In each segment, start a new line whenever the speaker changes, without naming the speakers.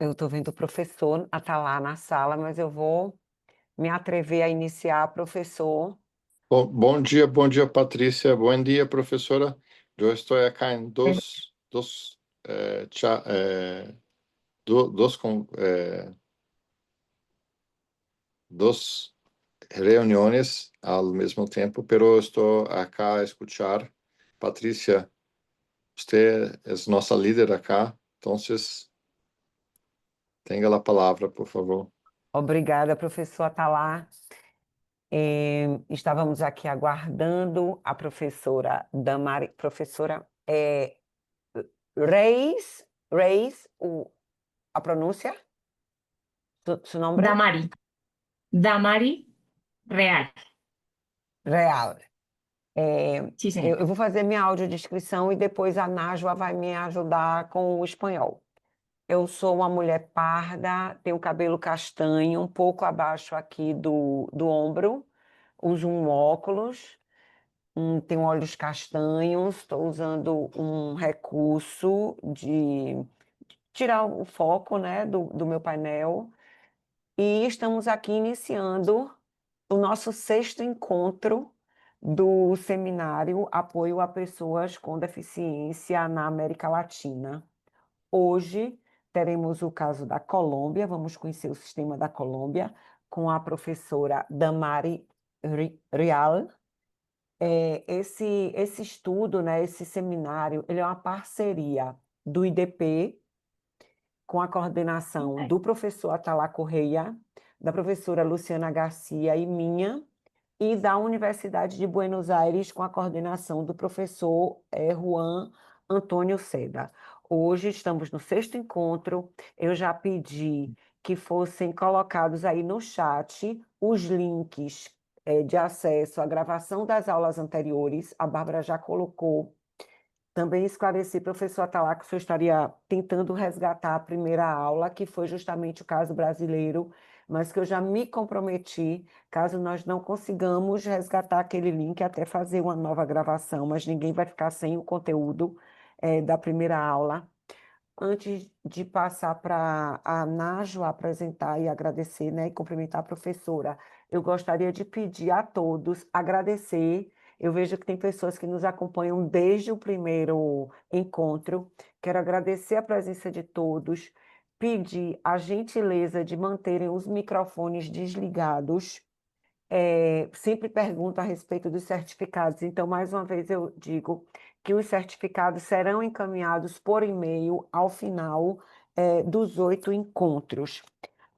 Eu estou vendo o professor tá lá na sala, mas eu vou me atrever a iniciar, professor.
Bom dia, Patrícia. Bom dia, professora. Eu estou aqui em dos reuniões ao mesmo tempo, pero estou acá a escuchar. Patrícia, você é nossa líder acá, então tenha a palavra, por favor.
Obrigada, professor Atalá. Estávamos aqui aguardando a professora Damari, professora Reis, a pronúncia? Su nombre?
Damari. Damari Real.
Real.
Sí,
Eu
señor.
vou fazer minha audiodescrição e depois a Nájua vai me ajudar com o espanhol. Eu sou uma mulher parda, tenho cabelo castanho, um pouco abaixo aqui do ombro, uso um óculos, tenho olhos castanhos, estou usando um recurso de tirar o foco, né, do meu painel, e estamos aqui iniciando o nosso sexto encontro do seminário Apoio a Pessoas com Deficiência na América Latina. Hoje teremos o caso da Colômbia, vamos conhecer o sistema da Colômbia com a professora Damari Real. Esse estudo, né, esse seminário, ele é uma parceria do IDP com a coordenação do professor Atalá Correia, da professora Luciana Garcia e minha, e da Universidade de Buenos Aires, com a coordenação do professor Juan Antônio Seda. Hoje estamos no sexto encontro, eu já pedi que fossem colocados aí no chat os links de acesso à gravação das aulas anteriores, a Bárbara já colocou. Também esclareci, professor Atalá, que o senhor estaria tentando resgatar a primeira aula, que foi justamente o caso brasileiro, mas que eu já me comprometi, caso nós não consigamos resgatar aquele link, até fazer uma nova gravação, mas ninguém vai ficar sem o conteúdo da primeira aula. Antes de passar para a Nájua apresentar e agradecer, né, e cumprimentar a professora, eu gostaria de pedir a todos, agradecer. Eu vejo que tem pessoas que nos acompanham desde o primeiro encontro. Quero agradecer a presença de todos, pedir a gentileza de manterem os microfones desligados. Sempre pergunto a respeito dos certificados, então, mais uma vez, eu digo que os certificados serão encaminhados por e-mail ao final dos 8 encontros.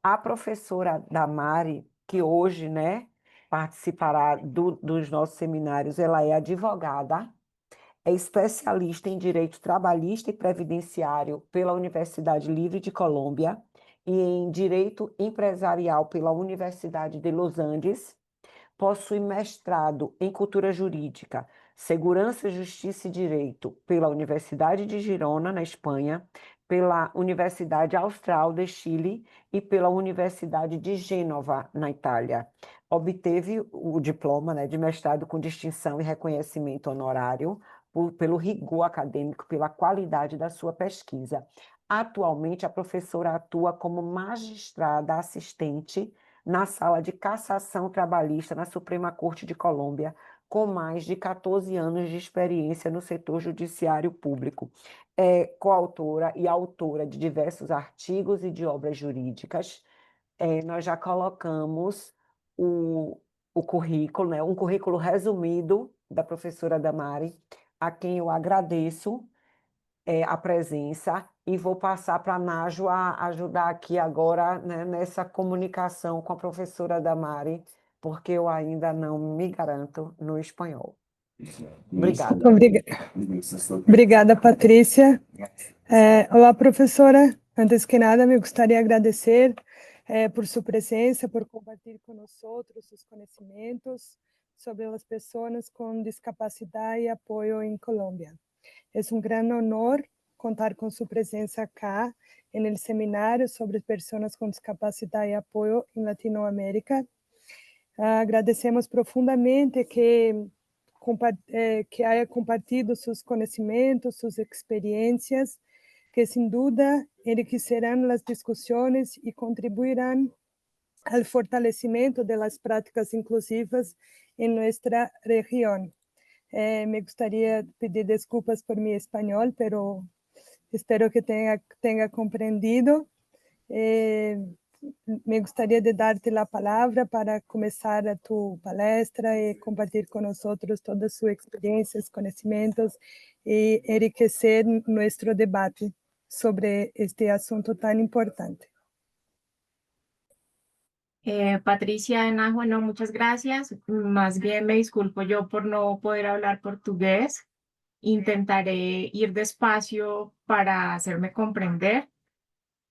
A professora Damari, que hoje, né, participará dos nossos seminários, ela é advogada, é especialista em direito trabalhista e previdenciário pela Universidade Livre de Colômbia e em direito empresarial pela Universidade de Los Andes. Possui mestrado em Cultura Jurídica, Segurança, Justiça e Direito pela Universidade de Girona, na Espanha, pela Universidade Austral de Chile e pela Universidade de Gênova, na Itália. Obteve o diploma, né, de mestrado com distinção e reconhecimento honorário pelo rigor acadêmico, pela qualidade da sua pesquisa. Atualmente, a professora atua como magistrada assistente na Sala de Cassação Trabalhista na Suprema Corte de Colômbia, com mais de 14 anos de experiência no setor judiciário público. É coautora e autora de diversos artigos e de obras jurídicas. Nós já colocamos o currículo, né, um currículo resumido da professora Damari, a quem eu agradeço a presença, e vou passar para a Nájua ajudar aqui agora, né, nessa comunicação com a professora Damari, porque eu ainda não me garanto no espanhol. Obrigada.
Obrigada, Patrícia. Olá, professora. Antes que nada, me gostaria de agradecer por sua presença, por compartilhar conosco seus conhecimentos sobre as pessoas com discapacidade e apoio em Colômbia. É um grande honor contar com sua presença acá no seminário sobre pessoas com discapacidade e apoio em Latinoamérica. Agradecemos profundamente que haya compartido seus conhecimentos, suas experiências que sin duda enriquecerán las discusiones y contribuirán al fortalecimiento de las prácticas inclusivas en nuestra región. Me gustaría pedir disculpas por mi español, pero espero que tenga comprendido. Me gustaría de darte la palabra para comenzar a tu palestra y compartir con nosotros todas sus experiencias, conocimientos y enriquecer nuestro debate sobre este asunto tan importante.
Patricia Enagua, no, muchas gracias. Más bien me disculpo yo por no poder hablar portugués. Intentaré ir despacio para hacerme comprender,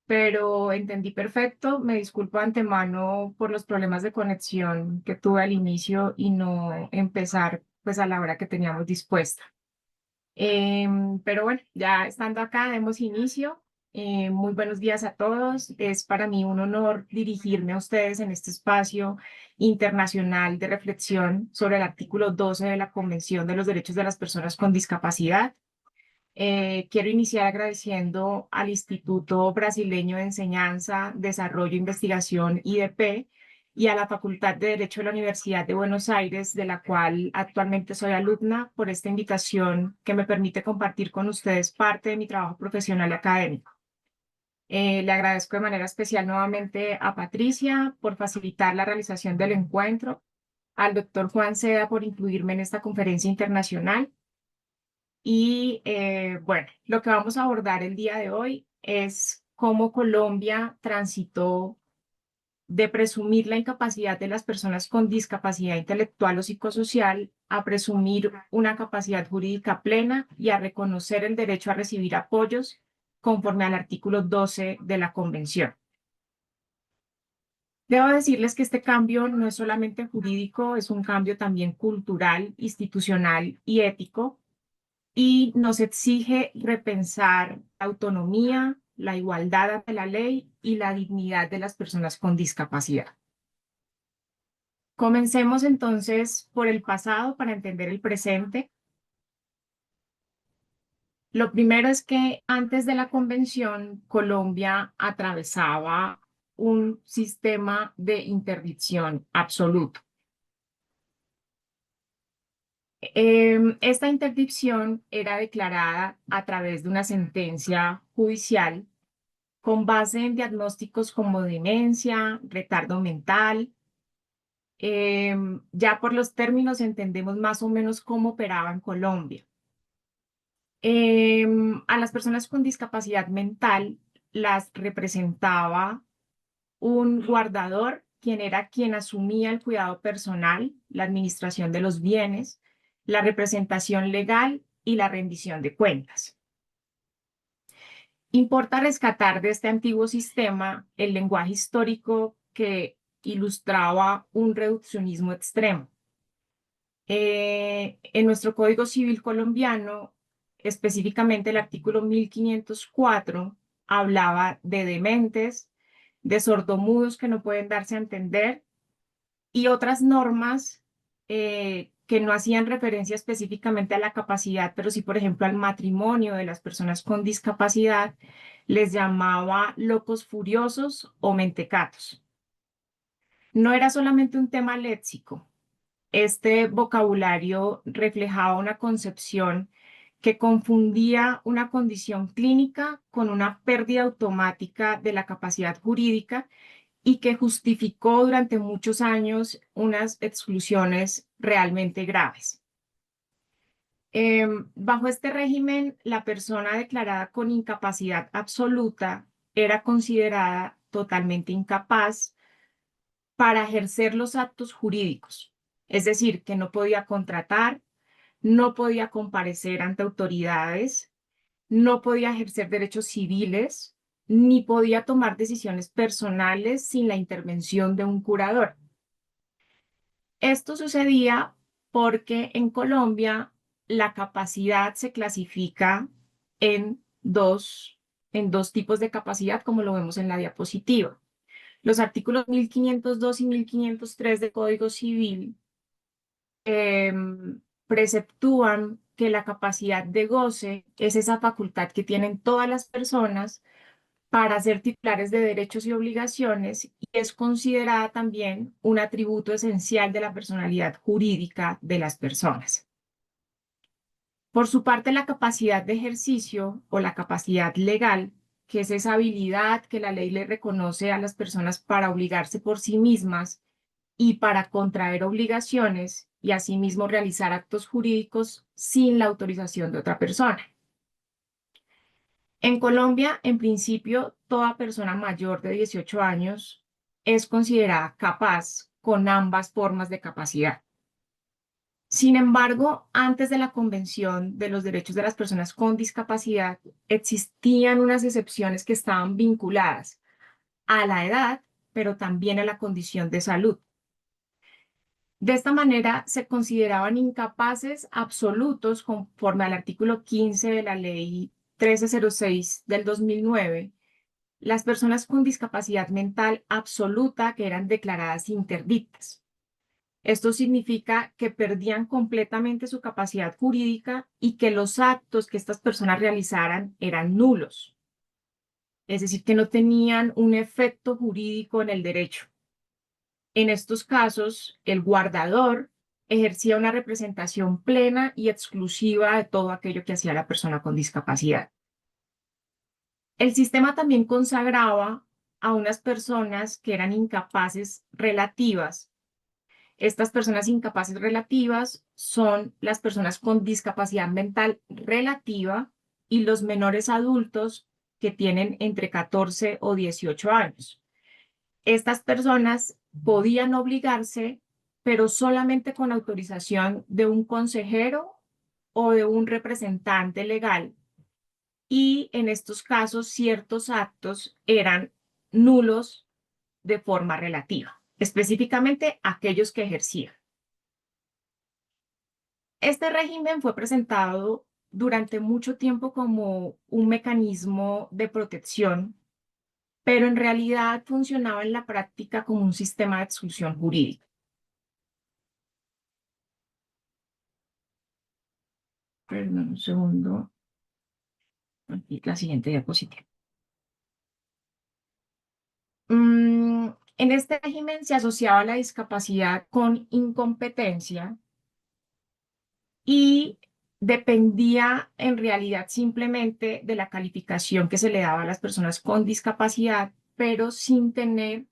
pero entendí perfecto. Me disculpo de antemano por los problemas de conexión que tuve al inicio y no empezar pues a la hora que teníamos dispuesta. Pero bueno, ya estando acá, demos inicio. Muy buenos días a todos. Es para mí un honor dirigirme a ustedes en este espacio internacional de reflexión sobre el artículo 12 de la Convención de los Derechos de las Personas con Discapacidad. Quiero iniciar agradeciendo al Instituto Brasileño de Enseñanza, Desarrollo e Investigación, IDP, y a la Facultad de Derecho de la Universidad de Buenos Aires, de la cual actualmente soy alumna, por esta invitación que me permite compartir con ustedes parte de mi trabajo profesional y académico. Le agradezco de manera especial nuevamente a Patricia por facilitar la realización del encuentro, al doctor Juan Seda por incluirme en esta conferencia internacional. Y bueno, lo que vamos a abordar el día de hoy es cómo Colombia transitó de presumir la incapacidad de las personas con discapacidad intelectual o psicosocial a presumir una capacidad jurídica plena y a reconocer el derecho a recibir apoyos conforme al artículo 12 de la Convención. Debo decirles que este cambio no es solamente jurídico, es un cambio también cultural, institucional y ético, y nos exige repensar la autonomía, la igualdad ante la ley y la dignidad de las personas con discapacidad. Comencemos entonces por el pasado para entender el presente. Lo primero es que antes de la convención, Colombia atravesaba un sistema de interdicción absoluto. Esta interdicción era declarada a través de una sentencia judicial con base en diagnósticos como demencia, retardo mental. Ya por los términos entendemos más o menos cómo operaba en Colombia. A las personas con discapacidad mental las representaba un guardador, quien asumía el cuidado personal, la administración de los bienes, la representación legal y la rendición de cuentas. Importa rescatar de este antiguo sistema el lenguaje histórico que ilustraba un reduccionismo extremo. En nuestro Código Civil colombiano, específicamente el artículo 1504, hablaba de dementes, de sordomudos que no pueden darse a entender y otras normas que no hacían referencia específicamente a la capacidad, pero sí, por ejemplo, al matrimonio de las personas con discapacidad, les llamaba locos furiosos o mentecatos. No era solamente un tema léxico. Este vocabulario reflejaba una concepción que confundía una condición clínica con una pérdida automática de la capacidad jurídica y que justificó durante muchos años unas exclusiones realmente graves. Bajo este régimen, la persona declarada con incapacidad absoluta era considerada totalmente incapaz para ejercer los actos jurídicos, es decir, que no podía contratar, no podía comparecer ante autoridades, no podía ejercer derechos civiles, ni podía tomar decisiones personales sin la intervención de un curador. Esto sucedía porque en Colombia la capacidad se clasifica en dos tipos de capacidad, como lo vemos en la diapositiva. Los artículos 1502 y 1503 del Código Civil preceptúan que la capacidad de goce es esa facultad que tienen todas las personas para ser titulares de derechos y obligaciones y es considerada también un atributo esencial de la personalidad jurídica de las personas. Por su parte, la capacidad de ejercicio o la capacidad legal, que es esa habilidad que la ley le reconoce a las personas para obligarse por sí mismas y para contraer obligaciones y asimismo realizar actos jurídicos sin la autorización de otra persona. En Colombia, en principio, toda persona mayor de 18 años es considerada capaz con ambas formas de capacidad. Sin embargo, antes de la Convención de los Derechos de las Personas con Discapacidad, existían unas excepciones que estaban vinculadas a la edad, pero también a la condición de salud. De esta manera, se consideraban incapaces absolutos conforme al artículo 15 de la Ley 1306 del 2009, las personas con discapacidad mental absoluta que eran declaradas interdictas. Esto significa que perdían completamente su capacidad jurídica y que los actos que estas personas realizaran eran nulos. Es decir, que no tenían un efecto jurídico en el derecho. En estos casos, el guardador ejercía una representación plena y exclusiva de todo aquello que hacía la persona con discapacidad. El sistema también consagraba a unas personas que eran incapaces relativas. Estas personas incapaces relativas son las personas con discapacidad mental relativa y los menores adultos que tienen entre 14 o 18 años. Estas personas podían obligarse, pero solamente con autorización de un consejero o de un representante legal. Y en estos casos, ciertos actos eran nulos de forma relativa, específicamente aquellos que ejercían. Este régimen fue presentado durante mucho tiempo como un mecanismo de protección, pero en realidad funcionaba en la práctica como un sistema de exclusión jurídica. Perdón, un segundo. Aquí la siguiente diapositiva. En este régimen se asociaba la discapacidad con incompetencia y dependía en realidad simplemente de la calificación que se le daba a las personas con discapacidad, pero sin tener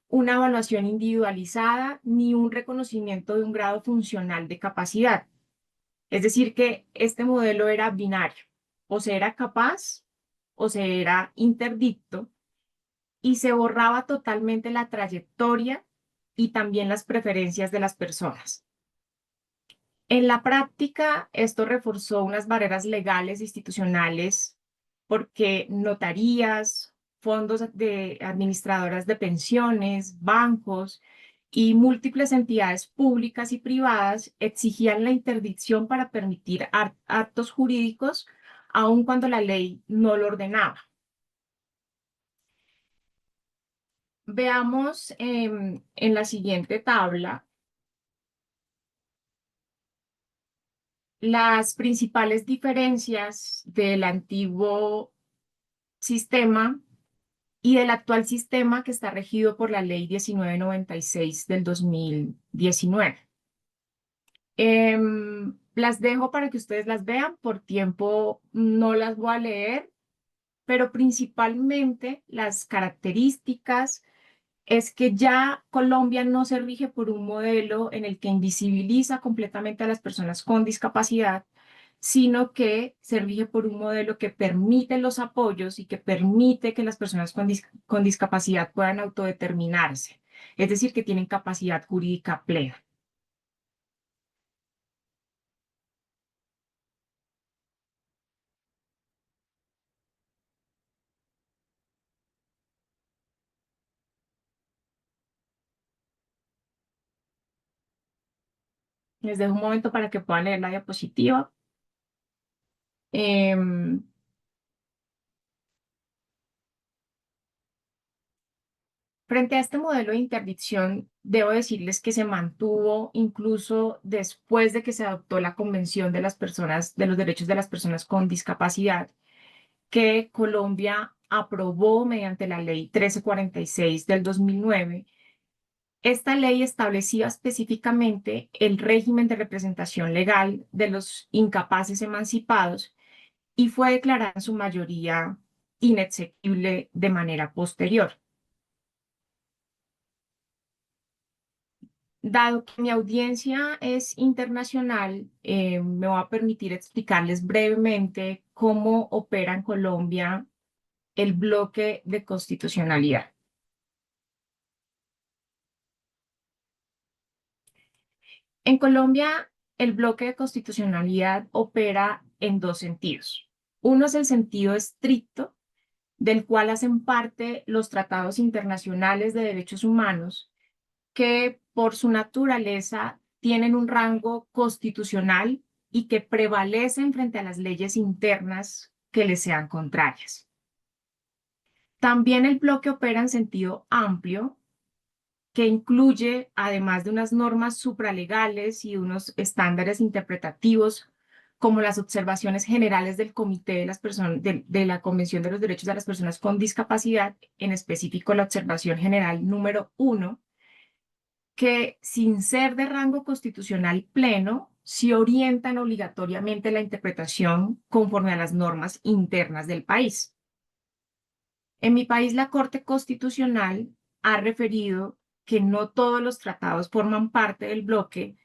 una evaluación individualizada ni un reconocimiento de un grado funcional de capacidad. Es decir, que este modelo era binario, o se era capaz o se era interdicto, y se borraba totalmente la trayectoria y también las preferencias de las personas. En la práctica, esto reforzó unas barreras legales e institucionales porque notarías, fondos de administradoras de pensiones, bancos y múltiples entidades públicas y privadas exigían la interdicción para permitir actos jurídicos, aun cuando la ley no lo ordenaba. Veamos en la siguiente tabla las principales diferencias del antiguo sistema y del actual sistema que está regido por la Ley 1996 del 2019. Las dejo para que ustedes las vean, por tiempo no las voy a leer, pero principalmente las características es que ya Colombia no se rige por un modelo en el que invisibiliza completamente a las personas con discapacidad, sino que se rige por un modelo que permite los apoyos y que permite que las personas con discapacidad puedan autodeterminarse, es decir, que tienen capacidad jurídica plena. Les dejo un momento para que puedan leer la diapositiva. Frente a este modelo de interdicción, debo decirles que se mantuvo incluso después de que se adoptó la Convención de las Personas, de los Derechos de las Personas con Discapacidad, que Colombia aprobó mediante la Ley 1346 del 2009. Esta ley establecía específicamente el régimen de representación legal de los incapaces emancipados y fue declarada en su mayoría inexequible de manera posterior. Dado que mi audiencia es internacional, me voy a permitir explicarles brevemente cómo opera en Colombia el bloque de constitucionalidad. En Colombia, el bloque de constitucionalidad opera en dos sentidos. Uno es el sentido estricto, del cual hacen parte los tratados internacionales de derechos humanos, que por su naturaleza tienen un rango constitucional y que prevalecen frente a las leyes internas que les sean contrarias. También el bloque opera en sentido amplio, que incluye, además de unas normas supralegales y unos estándares interpretativos, como las observaciones generales del Comité de las Personas, de la Convención de los Derechos de las Personas con Discapacidad, en específico la observación general número 1, que sin ser de rango constitucional pleno, sí orientan obligatoriamente la interpretación conforme a las normas internas del país. En mi país, la Corte Constitucional ha referido que no todos los tratados forman parte del bloque,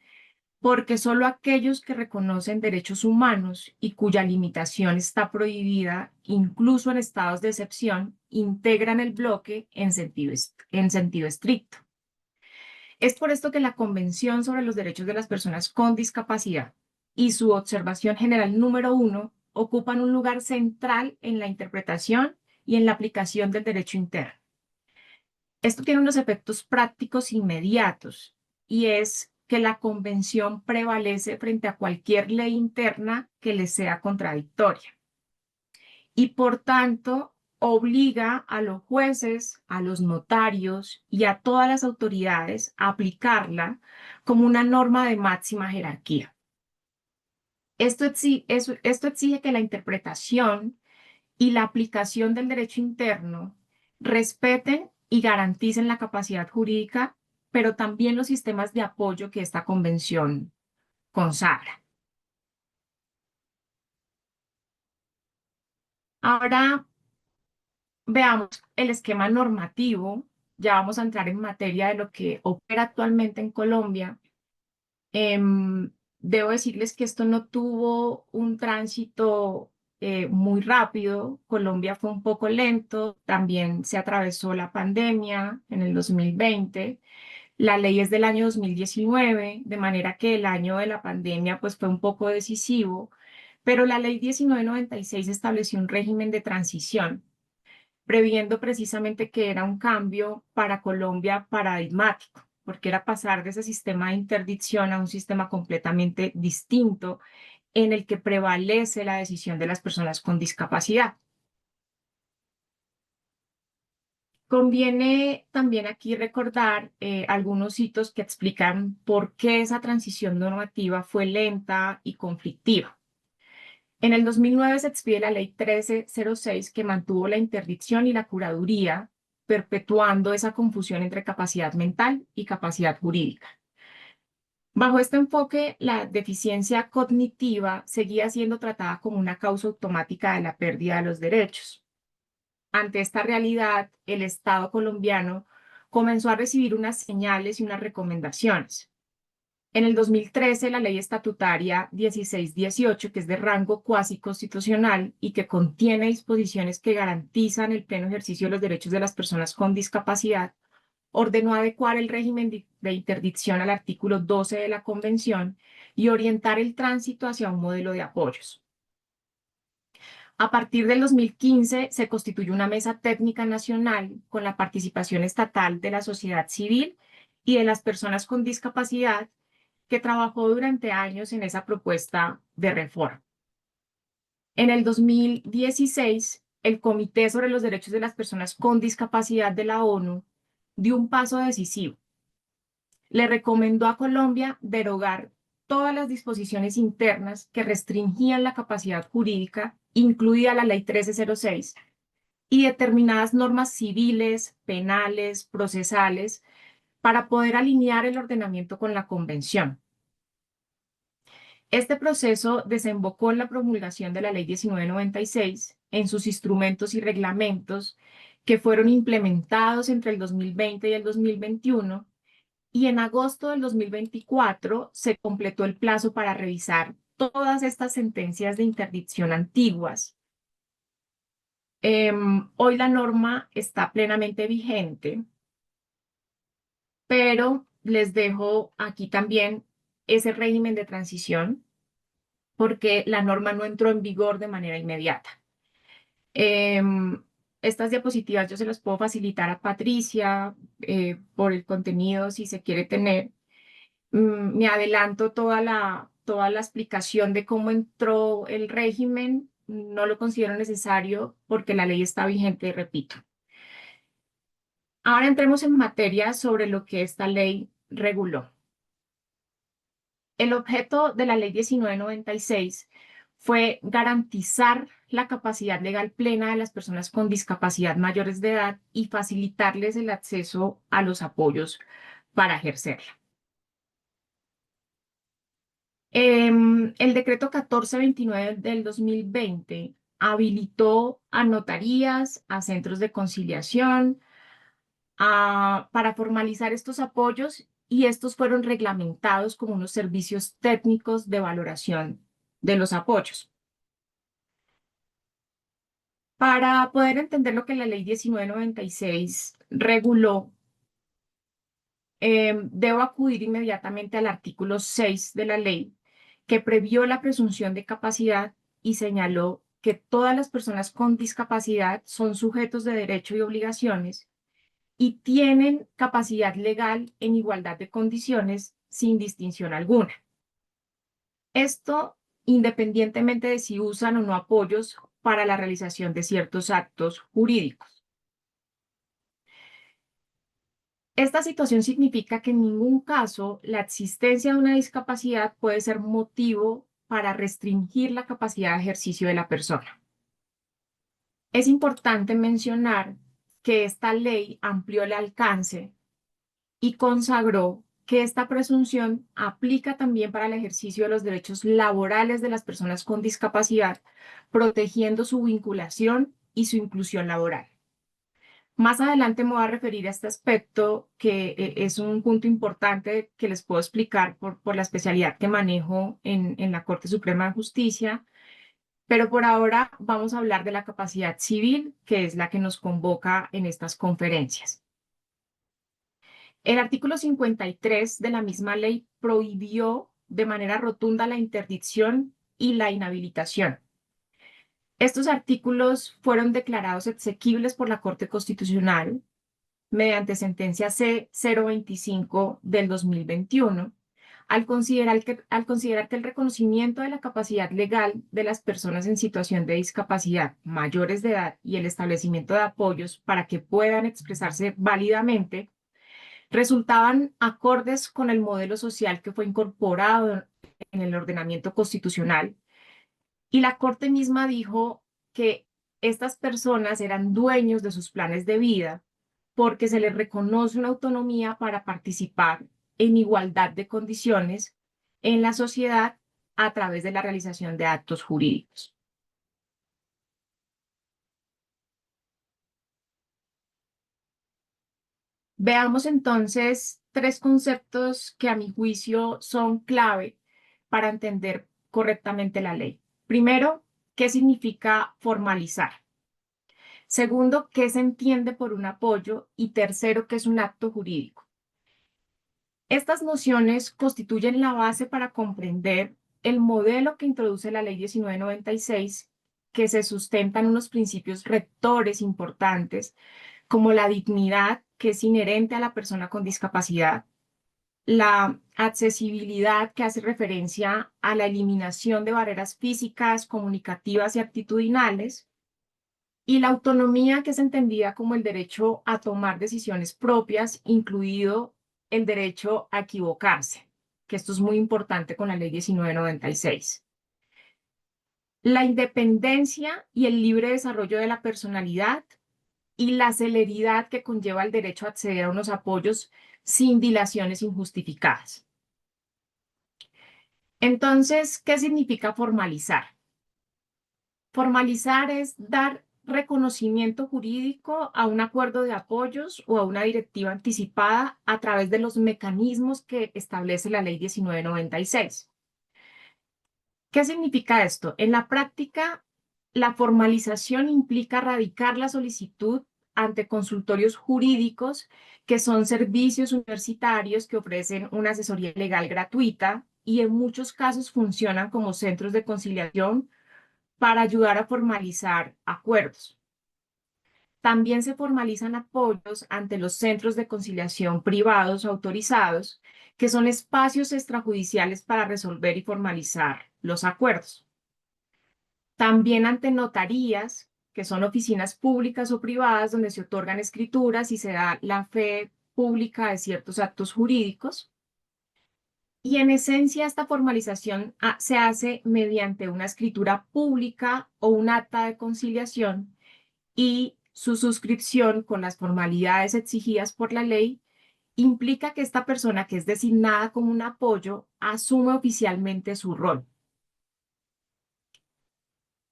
porque solo aquellos que reconocen derechos humanos y cuya limitación está prohibida, incluso en estados de excepción, integran el bloque en sentido estricto. Es por esto que la Convención sobre los Derechos de las Personas con Discapacidad y su observación general número 1 ocupan un lugar central en la interpretación y en la aplicación del derecho interno. Esto tiene unos efectos prácticos inmediatos, y es que la Convención prevalece frente a cualquier ley interna que le sea contradictoria. Y por tanto, obliga a los jueces, a los notarios y a todas las autoridades a aplicarla como una norma de máxima jerarquía. Esto exige que la interpretación y la aplicación del derecho interno respeten y garanticen la capacidad jurídica, pero también los sistemas de apoyo que esta convención consagra. Ahora veamos el esquema normativo. Ya vamos a entrar en materia de lo que opera actualmente en Colombia. Debo decirles que esto no tuvo un tránsito muy rápido. Colombia fue un poco lento, también se atravesó la pandemia en el 2020. La ley es del año 2019, de manera que el año de la pandemia pues fue un poco decisivo, pero la ley 1996 estableció un régimen de transición, previendo precisamente que era un cambio para Colombia paradigmático, porque era pasar de ese sistema de interdicción a un sistema completamente distinto en el que prevalece la decisión de las personas con discapacidad. Conviene también aquí recordar algunos hitos que explican por qué esa transición normativa fue lenta y conflictiva. En el 2009 se expide la Ley 1306, que mantuvo la interdicción y la curaduría, perpetuando esa confusión entre capacidad mental y capacidad jurídica. Bajo este enfoque, la deficiencia cognitiva seguía siendo tratada como una causa automática de la pérdida de los derechos. Ante esta realidad, el Estado colombiano comenzó a recibir unas señales y unas recomendaciones. En el 2013, la ley estatutaria 1618, que es de rango cuasi constitucional y que contiene disposiciones que garantizan el pleno ejercicio de los derechos de las personas con discapacidad, ordenó adecuar el régimen de interdicción al artículo 12 de la Convención y orientar el tránsito hacia un modelo de apoyos. A partir del 2015 se constituyó una mesa técnica nacional con la participación estatal de la sociedad civil y de las personas con discapacidad, que trabajó durante años en esa propuesta de reforma. En el 2016, el Comité sobre los Derechos de las Personas con Discapacidad de la ONU dio un paso decisivo. Le recomendó a Colombia derogar todas las disposiciones internas que restringían la capacidad jurídica, incluida la Ley 1306, y determinadas normas civiles, penales, procesales, para poder alinear el ordenamiento con la Convención. Este proceso desembocó en la promulgación de la Ley 1996, en sus instrumentos y reglamentos que fueron implementados entre el 2020 y el 2021, y en agosto del 2024 se completó el plazo para revisar todas estas sentencias de interdicción antiguas. Hoy la norma está plenamente vigente, pero les dejo aquí también ese régimen de transición, porque la norma no entró en vigor de manera inmediata. Estas diapositivas yo se las puedo facilitar a Patricia por el contenido si se quiere tener. Me adelanto toda la explicación de cómo entró el régimen, no lo considero necesario porque la ley está vigente, repito. Ahora entremos en materia sobre lo que esta ley reguló. El objeto de la ley 1996 fue garantizar la capacidad legal plena de las personas con discapacidad mayores de edad y facilitarles el acceso a los apoyos para ejercerla. El decreto 1429 del 2020 habilitó a notarías, a centros de conciliación, para formalizar estos apoyos, y estos fueron reglamentados como unos servicios técnicos de valoración de los apoyos. Para poder entender lo que la ley 1996 reguló, debo acudir inmediatamente al artículo 6 de la ley, que previó la presunción de capacidad y señaló que todas las personas con discapacidad son sujetos de derecho y obligaciones y tienen capacidad legal en igualdad de condiciones sin distinción alguna. Esto independientemente de si usan o no apoyos para la realización de ciertos actos jurídicos. Esta situación significa que en ningún caso la existencia de una discapacidad puede ser motivo para restringir la capacidad de ejercicio de la persona. Es importante mencionar que esta ley amplió el alcance y consagró que esta presunción aplica también para el ejercicio de los derechos laborales de las personas con discapacidad, protegiendo su vinculación y su inclusión laboral. Más adelante me voy a referir a este aspecto, que es un punto importante que les puedo explicar por la especialidad que manejo en la Corte Suprema de Justicia, pero por ahora vamos a hablar de la capacidad civil, que es la que nos convoca en estas conferencias. El artículo 53 de la misma ley prohibió de manera rotunda la interdicción y la inhabilitación. Estos artículos fueron declarados exequibles por la Corte Constitucional mediante sentencia C-025 del 2021, al considerar que el reconocimiento de la capacidad legal de las personas en situación de discapacidad mayores de edad y el establecimiento de apoyos para que puedan expresarse válidamente resultaban acordes con el modelo social que fue incorporado en el ordenamiento constitucional, y la Corte misma dijo que estas personas eran dueños de sus planes de vida porque se les reconoce una autonomía para participar en igualdad de condiciones en la sociedad a través de la realización de actos jurídicos. Veamos entonces tres conceptos que a mi juicio son clave para entender correctamente la ley. Primero, ¿qué significa formalizar? Segundo, ¿qué se entiende por un apoyo? Y tercero, ¿qué es un acto jurídico? Estas nociones constituyen la base para comprender el modelo que introduce la Ley 1996, que se sustenta en unos principios rectores importantes, como la dignidad, que es inherente a la persona con discapacidad, la accesibilidad, que hace referencia a la eliminación de barreras físicas, comunicativas y actitudinales, y la autonomía, que es entendida como el derecho a tomar decisiones propias, incluido el derecho a equivocarse, que esto es muy importante con la ley 1996. La independencia y el libre desarrollo de la personalidad y la celeridad que conlleva el derecho a acceder a unos apoyos sin dilaciones injustificadas. Entonces, ¿qué significa formalizar? Formalizar es dar reconocimiento jurídico a un acuerdo de apoyos o a una directiva anticipada a través de los mecanismos que establece la ley 1996. ¿Qué significa esto? En la práctica, la formalización implica radicar la solicitud ante consultorios jurídicos, que son servicios universitarios que ofrecen una asesoría legal gratuita y en muchos casos funcionan como centros de conciliación para ayudar a formalizar acuerdos. También se formalizan apoyos ante los centros de conciliación privados autorizados, que son espacios extrajudiciales para resolver y formalizar los acuerdos. También ante notarías, que son oficinas públicas o privadas donde se otorgan escrituras y se da la fe pública de ciertos actos jurídicos. Y en esencia, esta formalización se hace mediante una escritura pública o un acta de conciliación y su suscripción con las formalidades exigidas por la ley implica que esta persona, que es designada como un apoyo, asume oficialmente su rol.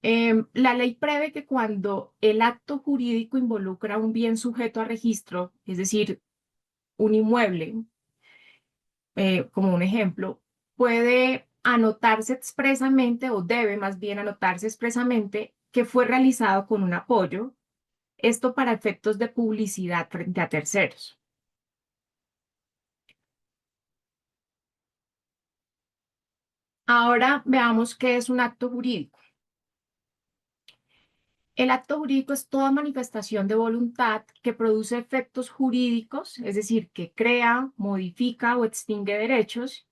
La ley prevé que cuando el acto jurídico involucra un bien sujeto a registro, es decir, un inmueble, como un ejemplo, puede anotarse expresamente, o debe más bien anotarse expresamente, que fue realizado con un apoyo, esto para efectos de publicidad frente a terceros. Ahora veamos qué es un acto jurídico. El acto jurídico es toda manifestación de voluntad que produce efectos jurídicos, es decir, que crea, modifica o extingue derechos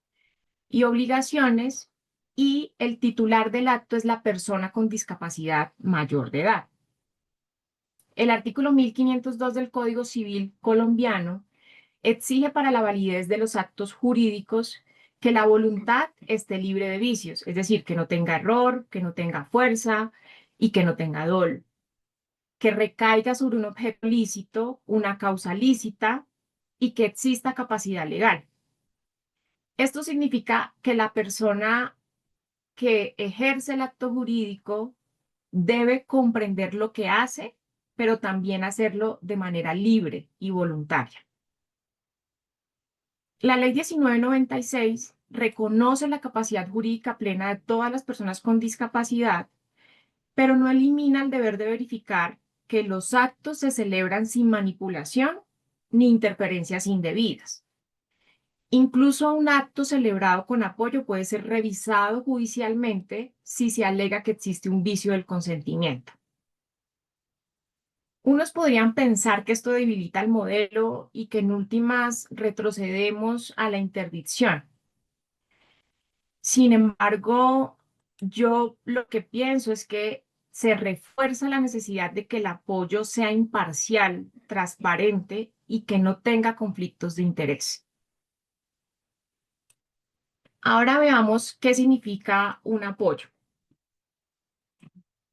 y obligaciones, y el titular del acto es la persona con discapacidad mayor de edad. El artículo 1502 del Código Civil colombiano exige para la validez de los actos jurídicos que la voluntad esté libre de vicios, es decir, que no tenga error, que no tenga fuerza y que no tenga dolo, que recaiga sobre un objeto lícito, una causa lícita y que exista capacidad legal. Esto significa que la persona que ejerce el acto jurídico debe comprender lo que hace, pero también hacerlo de manera libre y voluntaria. La ley 1996 reconoce la capacidad jurídica plena de todas las personas con discapacidad, pero no elimina el deber de verificar que los actos se celebran sin manipulación ni interferencias indebidas. Incluso un acto celebrado con apoyo puede ser revisado judicialmente si se alega que existe un vicio del consentimiento. Unos podrían pensar que esto debilita el modelo y que en últimas retrocedemos a la interdicción. Sin embargo, yo lo que pienso es que se refuerza la necesidad de que el apoyo sea imparcial, transparente y que no tenga conflictos de interés. Ahora veamos qué significa un apoyo.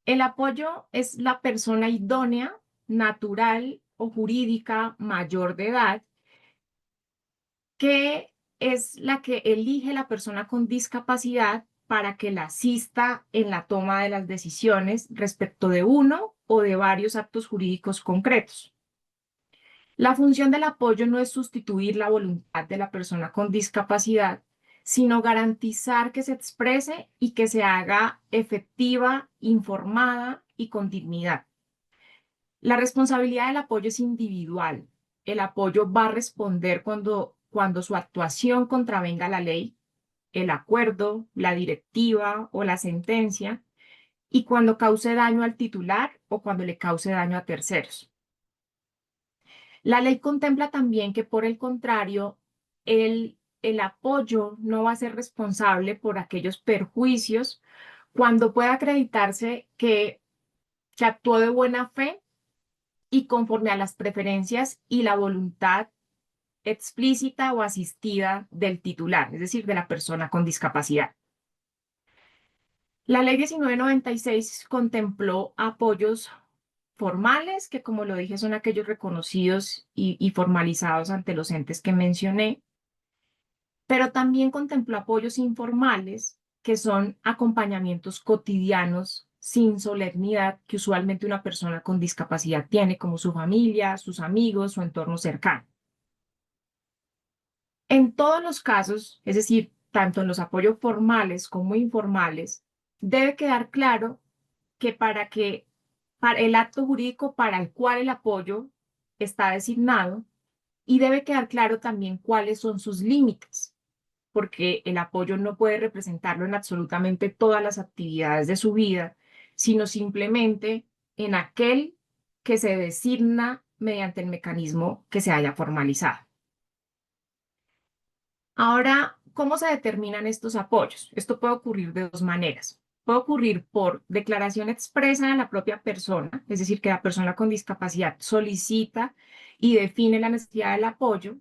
El apoyo es la persona idónea, natural o jurídica mayor de edad, que es la que elige la persona con discapacidad para que la asista en la toma de las decisiones respecto de uno o de varios actos jurídicos concretos. La función del apoyo no es sustituir la voluntad de la persona con discapacidad, sino garantizar que se exprese y que se haga efectiva, informada y con dignidad. La responsabilidad del apoyo es individual. El apoyo va a responder cuando su actuación contravenga la ley, el acuerdo, la directiva o la sentencia, y cuando cause daño al titular o cuando le cause daño a terceros. La ley contempla también que, por el contrario, el apoyo no va a ser responsable por aquellos perjuicios cuando pueda acreditarse que que actuó de buena fe y conforme a las preferencias y la voluntad explícita o asistida del titular, es decir, de la persona con discapacidad. La ley 1996 contempló apoyos formales, que como lo dije son aquellos reconocidos y formalizados ante los entes que mencioné, pero también contempló apoyos informales, que son acompañamientos cotidianos sin solemnidad que usualmente una persona con discapacidad tiene, como su familia, sus amigos, su entorno cercano. En todos los casos, es decir, tanto en los apoyos formales como informales, debe quedar claro que para el acto jurídico para el cual el apoyo está designado, y debe quedar claro también cuáles son sus límites, porque el apoyo no puede representarlo en absolutamente todas las actividades de su vida, sino simplemente en aquel que se designa mediante el mecanismo que se haya formalizado. Ahora, ¿cómo se determinan estos apoyos? Esto puede ocurrir de dos maneras. Puede ocurrir por declaración expresa de la propia persona, es decir, que la persona con discapacidad solicita y define la necesidad del apoyo,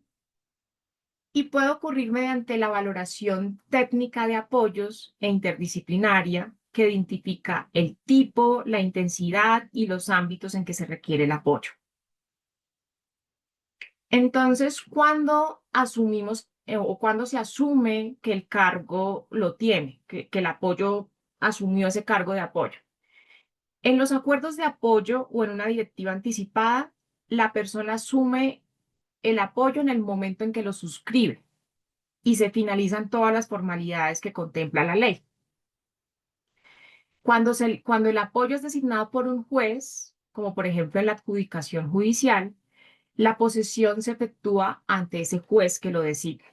y puede ocurrir mediante la valoración técnica de apoyos e interdisciplinaria que identifica el tipo, la intensidad y los ámbitos en que se requiere el apoyo. Entonces, cuando asumimos o cuando se asume que el cargo lo tiene, que el apoyo asumió ese cargo de apoyo. En los acuerdos de apoyo o en una directiva anticipada, la persona asume el apoyo en el momento en que lo suscribe y se finalizan todas las formalidades que contempla la ley. Cuando el apoyo es designado por un juez, como por ejemplo en la adjudicación judicial, la posesión se efectúa ante ese juez que lo designa.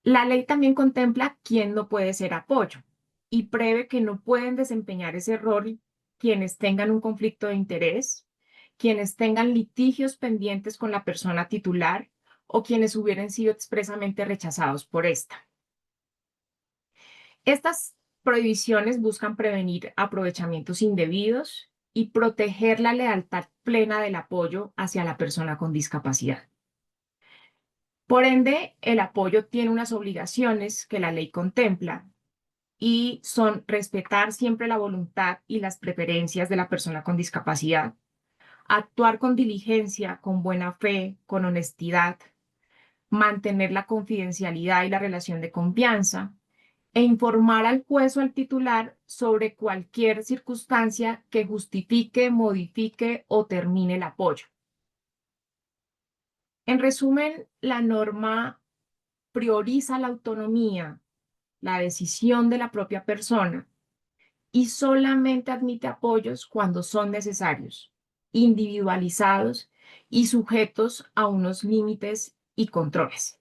La ley también contempla quién no puede ser apoyo y prevé que no pueden desempeñar ese rol quienes tengan un conflicto de interés, quienes tengan litigios pendientes con la persona titular o quienes hubieran sido expresamente rechazados por esta. Estas prohibiciones buscan prevenir aprovechamientos indebidos y proteger la lealtad plena del apoyo hacia la persona con discapacidad. Por ende, el apoyo tiene unas obligaciones que la ley contempla y son respetar siempre la voluntad y las preferencias de la persona con discapacidad, actuar con diligencia, con buena fe, con honestidad, mantener la confidencialidad y la relación de confianza, e informar al juez o al titular sobre cualquier circunstancia que justifique, modifique o termine el apoyo. En resumen, la norma prioriza la autonomía, la decisión de la propia persona y solamente admite apoyos cuando son necesarios, individualizados y sujetos a unos límites y controles.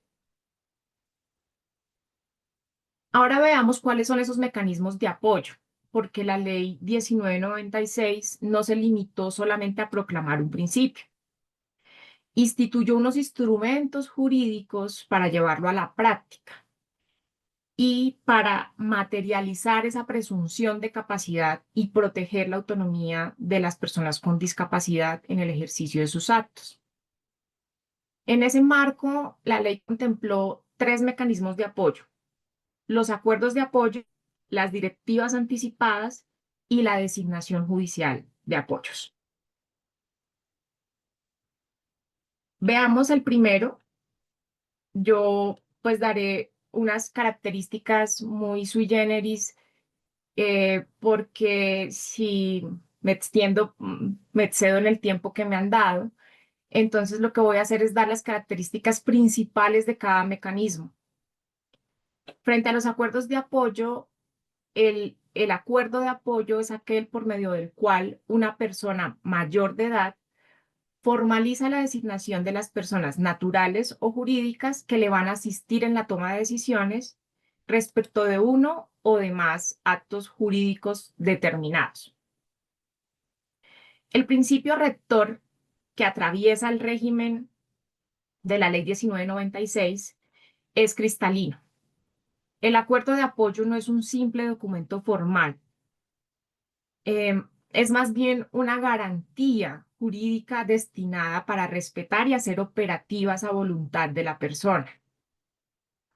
Ahora veamos cuáles son esos mecanismos de apoyo, porque la ley 1996 no se limitó solamente a proclamar un principio. Instituyó unos instrumentos jurídicos para llevarlo a la práctica y para materializar esa presunción de capacidad y proteger la autonomía de las personas con discapacidad en el ejercicio de sus actos. En ese marco, la ley contempló 3 mecanismos de apoyo: los acuerdos de apoyo, las directivas anticipadas y la designación judicial de apoyos. Veamos el primero. Yo pues daré unas características muy sui generis, porque si me extiendo, me excedo en el tiempo que me han dado. Entonces lo que voy a hacer es dar las características principales de cada mecanismo. Frente a los acuerdos de apoyo, el acuerdo de apoyo es aquel por medio del cual una persona mayor de edad formaliza la designación de las personas naturales o jurídicas que le van a asistir en la toma de decisiones respecto de uno o de más actos jurídicos determinados. El principio rector que atraviesa el régimen de la Ley 1996 es cristalino. El acuerdo de apoyo no es un simple documento formal. es más bien una garantía jurídica destinada para respetar y hacer operativas a voluntad de la persona.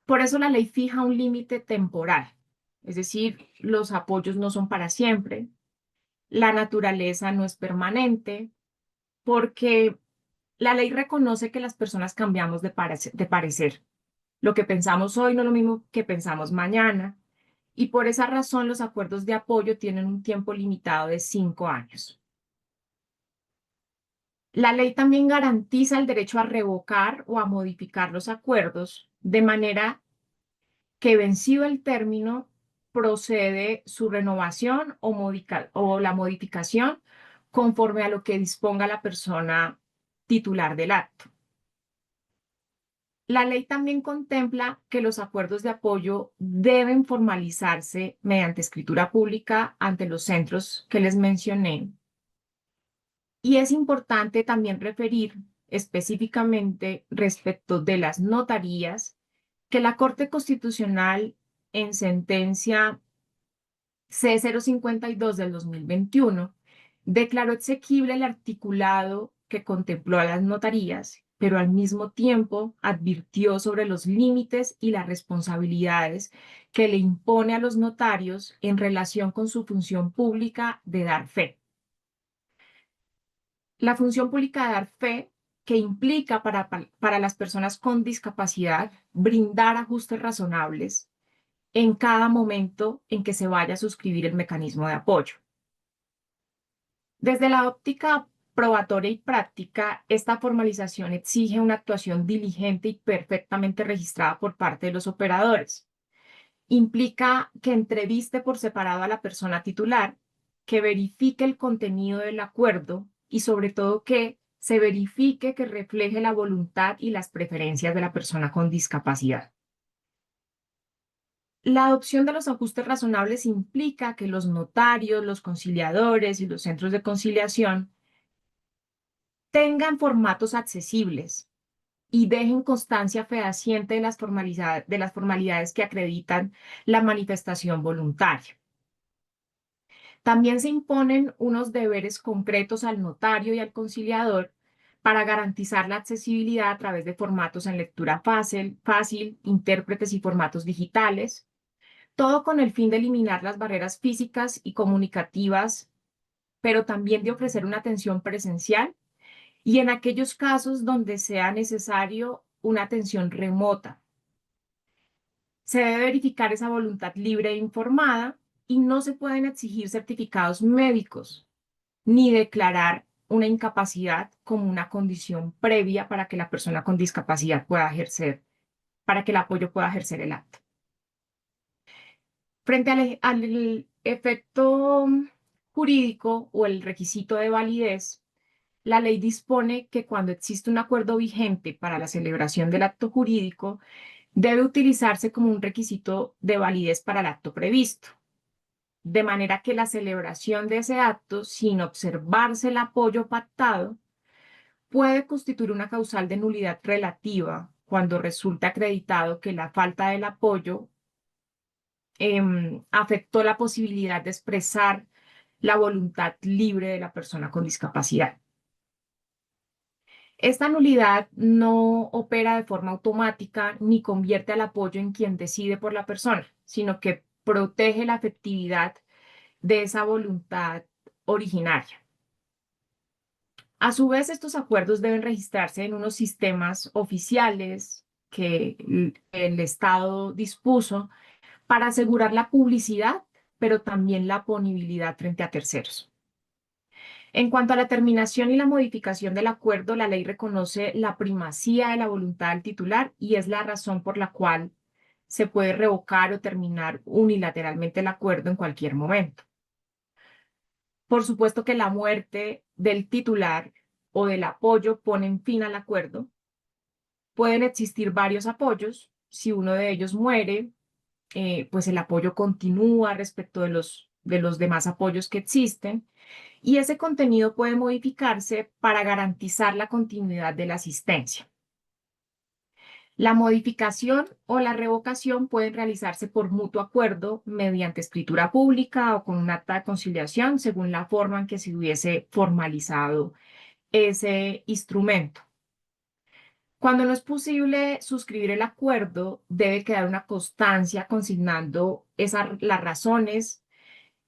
Por eso la ley fija un límite temporal, es decir, los apoyos no son para siempre, la naturaleza no es permanente, porque la ley reconoce que las personas cambiamos de parecer. Lo que pensamos hoy no es lo mismo que pensamos mañana, y por esa razón los acuerdos de apoyo tienen un tiempo limitado de 5 años. La ley también garantiza el derecho a revocar o a modificar los acuerdos, de manera que vencido el término procede su renovación o la modificación conforme a lo que disponga la persona titular del acto. La ley también contempla que los acuerdos de apoyo deben formalizarse mediante escritura pública ante los centros que les mencioné. Y es importante también referir específicamente respecto de las notarías que la Corte Constitucional en sentencia C052 del 2021 declaró exequible el articulado que contempló a las notarías, pero al mismo tiempo advirtió sobre los límites y las responsabilidades que le impone a los notarios en relación con su función pública de dar fe. La función pública de dar fe que implica para las personas con discapacidad brindar ajustes razonables en cada momento en que se vaya a suscribir el mecanismo de apoyo. Desde la óptica probatoria y práctica, esta formalización exige una actuación diligente y perfectamente registrada por parte de los operadores. Implica que entreviste por separado a la persona titular, que verifique el contenido del acuerdo y sobre todo que se verifique que refleje la voluntad y las preferencias de la persona con discapacidad. La adopción de los ajustes razonables implica que los notarios, los conciliadores y los centros de conciliación tengan formatos accesibles y dejen constancia fehaciente de las formalidades que acreditan la manifestación voluntaria. También se imponen unos deberes concretos al notario y al conciliador para garantizar la accesibilidad a través de formatos en lectura fácil, intérpretes y formatos digitales, todo con el fin de eliminar las barreras físicas y comunicativas, pero también de ofrecer una atención presencial y en aquellos casos donde sea necesario una atención remota. Se debe verificar esa voluntad libre e informada y no se pueden exigir certificados médicos ni declarar una incapacidad como una condición previa para que la persona con discapacidad pueda ejercer, para que el apoyo pueda ejercer el acto. Frente al efecto jurídico o el requisito de validez, la ley dispone que cuando existe un acuerdo vigente para la celebración del acto jurídico, debe utilizarse como un requisito de validez para el acto previsto, de manera que la celebración de ese acto, sin observarse el apoyo pactado, puede constituir una causal de nulidad relativa cuando resulta acreditado que la falta del apoyo afectó la posibilidad de expresar la voluntad libre de la persona con discapacidad. Esta nulidad no opera de forma automática ni convierte al apoyo en quien decide por la persona, sino que protege la efectividad de esa voluntad originaria. A su vez, estos acuerdos deben registrarse en unos sistemas oficiales que el Estado dispuso para asegurar la publicidad, pero también la ponibilidad frente a terceros. En cuanto a la terminación y la modificación del acuerdo, la ley reconoce la primacía de la voluntad del titular y es la razón por la cual se puede revocar o terminar unilateralmente el acuerdo en cualquier momento. Por supuesto que la muerte del titular o del apoyo ponen fin al acuerdo. Pueden existir varios apoyos. Si uno de ellos muere, pues el apoyo continúa respecto de los demás apoyos que existen y ese contenido puede modificarse para garantizar la continuidad de la asistencia. La modificación o la revocación pueden realizarse por mutuo acuerdo mediante escritura pública o con un acta de conciliación, según la forma en que se hubiese formalizado ese instrumento. Cuando no es posible suscribir el acuerdo, debe quedar una constancia consignando las razones.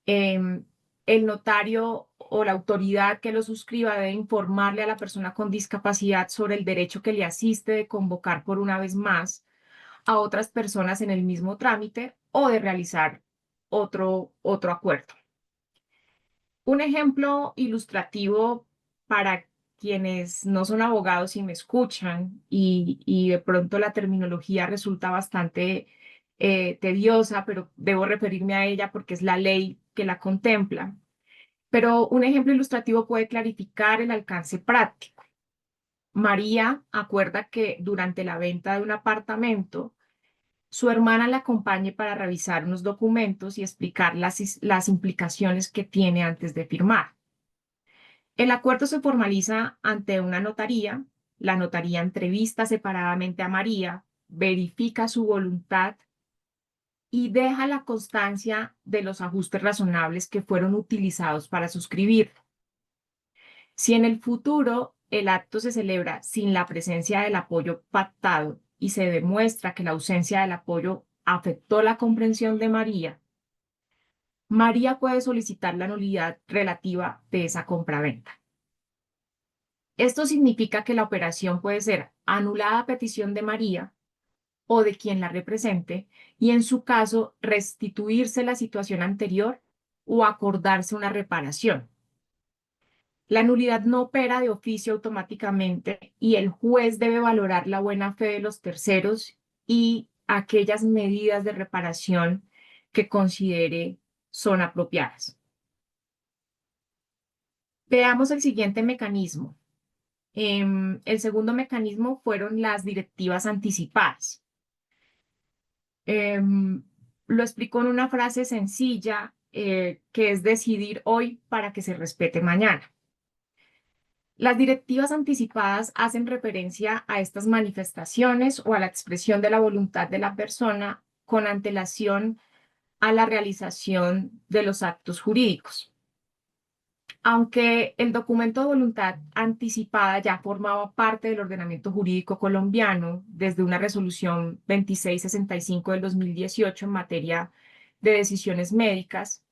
em, el notario o la autoridad que lo suscriba debe informarle a la persona con discapacidad sobre el derecho que le asiste de convocar por una vez más a otras personas en el mismo trámite o de realizar otro acuerdo. Un ejemplo ilustrativo para quienes no son abogados y me escuchan y de pronto la terminología resulta bastante tediosa, pero debo referirme a ella porque es la ley que la contempla. Pero un ejemplo ilustrativo puede clarificar el alcance práctico. María acuerda que durante la venta de un apartamento, su hermana la acompañe para revisar unos documentos y explicar las implicaciones que tiene antes de firmar. El acuerdo se formaliza ante una notaría. La notaría entrevista separadamente a María, verifica su voluntad y deja la constancia de los ajustes razonables que fueron utilizados para suscribir. Si en el futuro el acto se celebra sin la presencia del apoyo pactado y se demuestra que la ausencia del apoyo afectó la comprensión de María, María puede solicitar la nulidad relativa de esa compraventa. Esto significa que la operación puede ser anulada a petición de María o de quien la represente y en su caso restituirse la situación anterior o acordarse una reparación. La nulidad no opera de oficio automáticamente y el juez debe valorar la buena fe de los terceros y aquellas medidas de reparación que considere son apropiadas. Veamos el siguiente mecanismo. El segundo mecanismo fueron las directivas anticipadas. Lo explico en una frase sencilla, que es decidir hoy para que se respete mañana. Las directivas anticipadas hacen referencia a estas manifestaciones o a la expresión de la voluntad de la persona con antelación a la realización de los actos jurídicos. Aunque el documento de voluntad anticipada ya formaba parte del ordenamiento jurídico colombiano desde una resolución 2665 del 2018 en materia de decisiones médicas,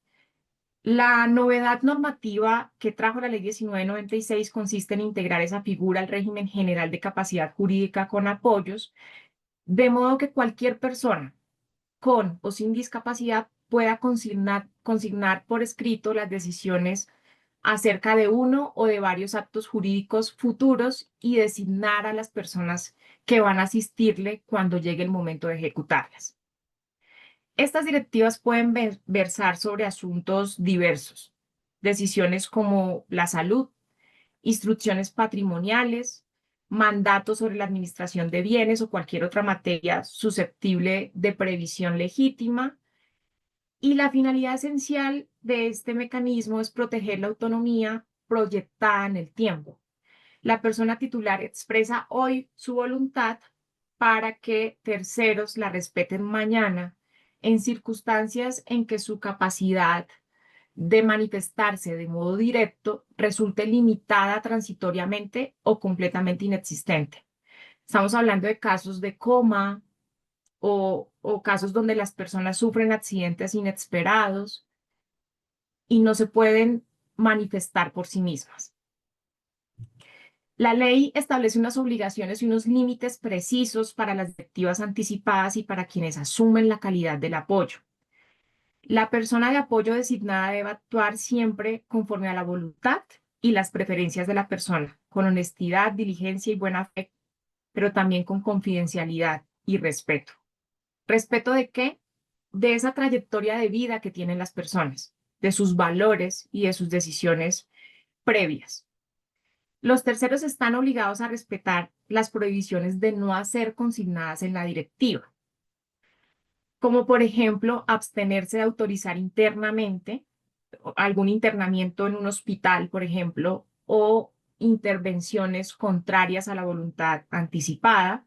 la novedad normativa que trajo la Ley 1996 consiste en integrar esa figura al régimen general de capacidad jurídica con apoyos, de modo que cualquier persona con o sin discapacidad pueda consignar por escrito las decisiones acerca de uno o de varios actos jurídicos futuros y designar a las personas que van a asistirle cuando llegue el momento de ejecutarlas. Estas directivas pueden versar sobre asuntos diversos, decisiones como la salud, instrucciones patrimoniales, mandatos sobre la administración de bienes o cualquier otra materia susceptible de previsión legítima. Y la finalidad esencial de este mecanismo es proteger la autonomía proyectada en el tiempo. La persona titular expresa hoy su voluntad para que terceros la respeten mañana en circunstancias en que su capacidad de manifestarse de modo directo resulte limitada transitoriamente o completamente inexistente. Estamos hablando de casos de coma o casos donde las personas sufren accidentes inesperados y no se pueden manifestar por sí mismas. La ley establece unas obligaciones y unos límites precisos para las directivas anticipadas y para quienes asumen la calidad del apoyo. La persona de apoyo designada debe actuar siempre conforme a la voluntad y las preferencias de la persona, con honestidad, diligencia y buena fe, pero también con confidencialidad y respeto. ¿Respeto de qué? De esa trayectoria de vida que tienen las personas, de sus valores y de sus decisiones previas. Los terceros están obligados a respetar las prohibiciones de no ser consignadas en la directiva, como por ejemplo abstenerse de autorizar internamente algún internamiento en un hospital, por ejemplo, o intervenciones contrarias a la voluntad anticipada,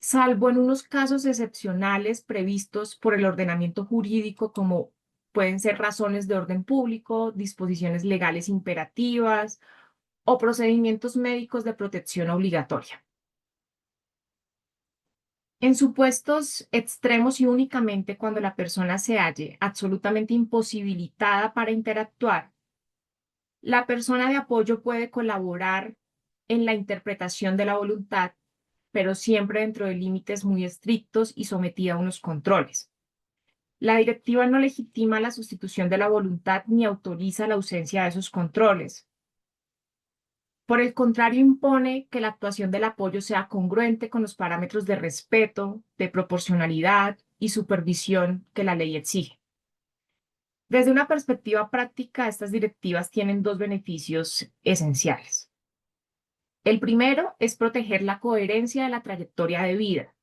salvo en unos casos excepcionales previstos por el ordenamiento jurídico, como pueden ser razones de orden público, disposiciones legales imperativas o procedimientos médicos de protección obligatoria. En supuestos extremos y únicamente cuando la persona se halle absolutamente imposibilitada para interactuar, la persona de apoyo puede colaborar en la interpretación de la voluntad, pero siempre dentro de límites muy estrictos y sometida a unos controles. La directiva no legitima la sustitución de la voluntad ni autoriza la ausencia de esos controles. Por el contrario, impone que la actuación del apoyo sea congruente con los parámetros de respeto, de proporcionalidad y supervisión que la ley exige. Desde una perspectiva práctica, estas directivas tienen dos beneficios esenciales. El primero es proteger la coherencia de la trayectoria de vida.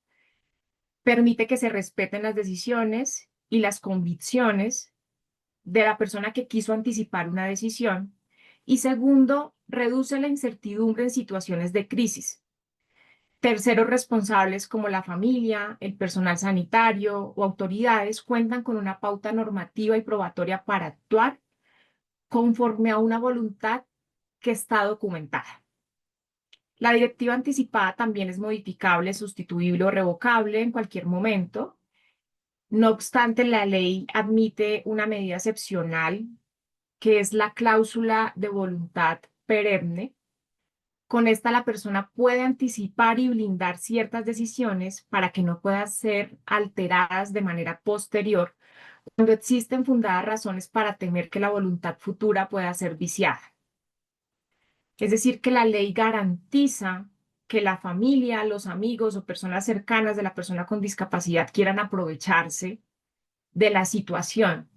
Permite que se respeten las decisiones y las convicciones de la persona que quiso anticipar una decisión. Y segundo, reduce la incertidumbre en situaciones de crisis. Terceros responsables como la familia, el personal sanitario o autoridades cuentan con una pauta normativa y probatoria para actuar conforme a una voluntad que está documentada. La directiva anticipada también es modificable, sustituible o revocable en cualquier momento. No obstante, la ley admite una medida excepcional, que es la cláusula de voluntad perenne. Con esta, la persona puede anticipar y blindar ciertas decisiones para que no puedan ser alteradas de manera posterior cuando existen fundadas razones para temer que la voluntad futura pueda ser viciada. Es decir, que la ley garantiza que la familia, los amigos o personas cercanas de la persona con discapacidad quieran aprovecharse de la situación.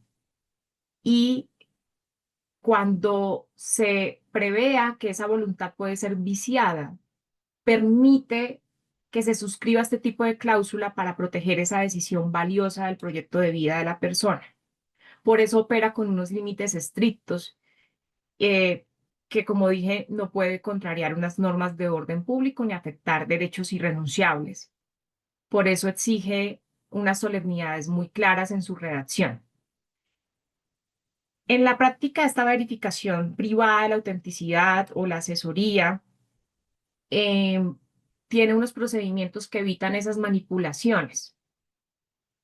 Y cuando se prevea que esa voluntad puede ser viciada, permite que se suscriba este tipo de cláusula para proteger esa decisión valiosa del proyecto de vida de la persona. Por eso opera con unos límites estrictos, que, como dije, no puede contrariar unas normas de orden público ni afectar derechos irrenunciables. Por eso exige unas solemnidades muy claras en su redacción. En la práctica, esta verificación privada de la autenticidad o la asesoría tiene unos procedimientos que evitan esas manipulaciones.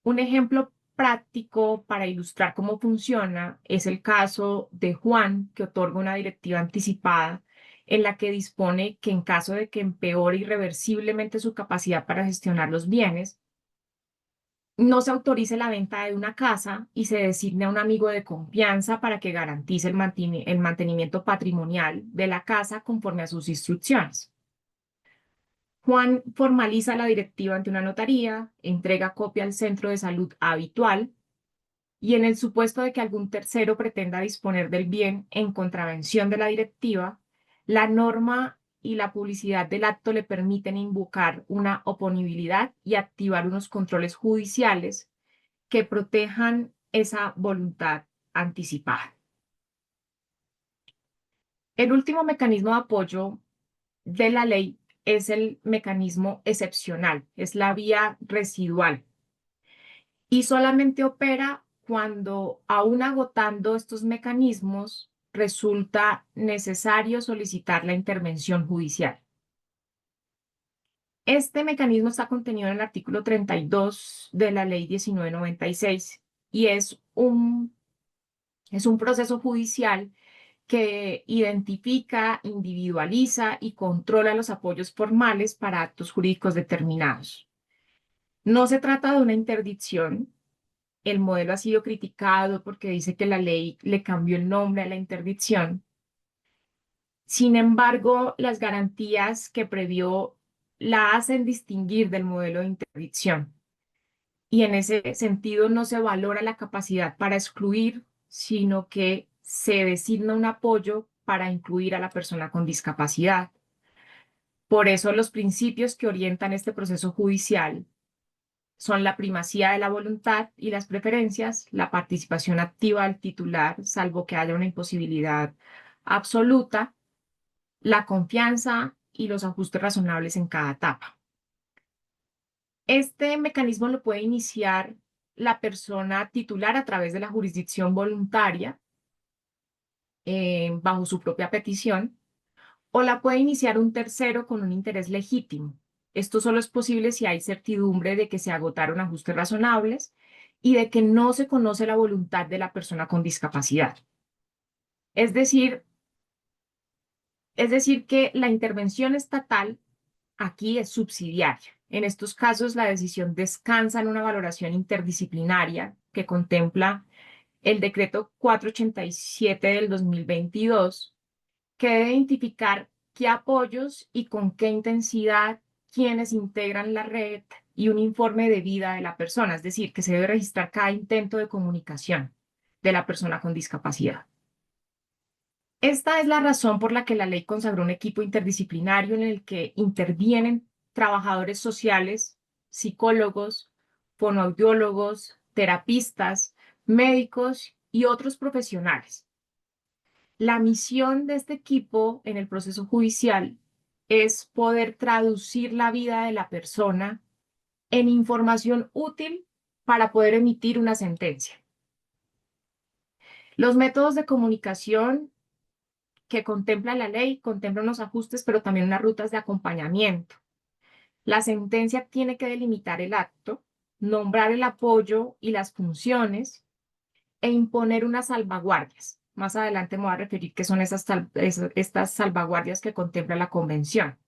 Un ejemplo práctico para ilustrar cómo funciona es el caso de Juan, que otorga una directiva anticipada en la que dispone que en caso de que empeore irreversiblemente su capacidad para gestionar los bienes, no se autorice la venta de una casa y se designe a un amigo de confianza para que garantice el mantenimiento patrimonial de la casa conforme a sus instrucciones. Juan formaliza la directiva ante una notaría, entrega copia al centro de salud habitual y, en el supuesto de que algún tercero pretenda disponer del bien en contravención de la directiva, la norma y la publicidad del acto le permiten invocar una oponibilidad y activar unos controles judiciales que protejan esa voluntad anticipada. El último mecanismo de apoyo de la ley es el mecanismo excepcional, es la vía residual, y solamente opera cuando, aún agotando estos mecanismos, resulta necesario solicitar la intervención judicial. Este mecanismo está contenido en el artículo 32 de la ley 1996 y es un proceso judicial que identifica, individualiza y controla los apoyos formales para actos jurídicos determinados. No se trata de una interdicción. El modelo ha sido criticado porque dice que la ley le cambió el nombre a la interdicción. Sin embargo, las garantías que previó la hacen distinguir del modelo de interdicción. Y en ese sentido no se valora la capacidad para excluir, sino que se designa un apoyo para incluir a la persona con discapacidad. Por eso los principios que orientan este proceso judicial son la primacía de la voluntad y las preferencias, la participación activa del titular, salvo que haya una imposibilidad absoluta, la confianza y los ajustes razonables en cada etapa. Este mecanismo lo puede iniciar la persona titular a través de la jurisdicción voluntaria bajo su propia petición, o la puede iniciar un tercero con un interés legítimo. Esto solo es posible si hay certidumbre de que se agotaron ajustes razonables y de que no se conoce la voluntad de la persona con discapacidad. Es decir que la intervención estatal aquí es subsidiaria. En estos casos, la decisión descansa en una valoración interdisciplinaria que contempla el decreto 487 del 2022, que debe identificar qué apoyos y con qué intensidad quienes integran la red y un informe de vida de la persona, es decir, que se debe registrar cada intento de comunicación de la persona con discapacidad. Esta es la razón por la que la ley consagró un equipo interdisciplinario en el que intervienen trabajadores sociales, psicólogos, fonoaudiólogos, terapistas, médicos y otros profesionales. La misión de este equipo en el proceso judicial es poder traducir la vida de la persona en información útil para poder emitir una sentencia. Los métodos de comunicación que contempla la ley contemplan unos ajustes, pero también unas rutas de acompañamiento. La sentencia tiene que delimitar el acto, nombrar el apoyo y las funciones e imponer unas salvaguardias. Más adelante me voy a referir qué son estas salvaguardias que contempla la convención.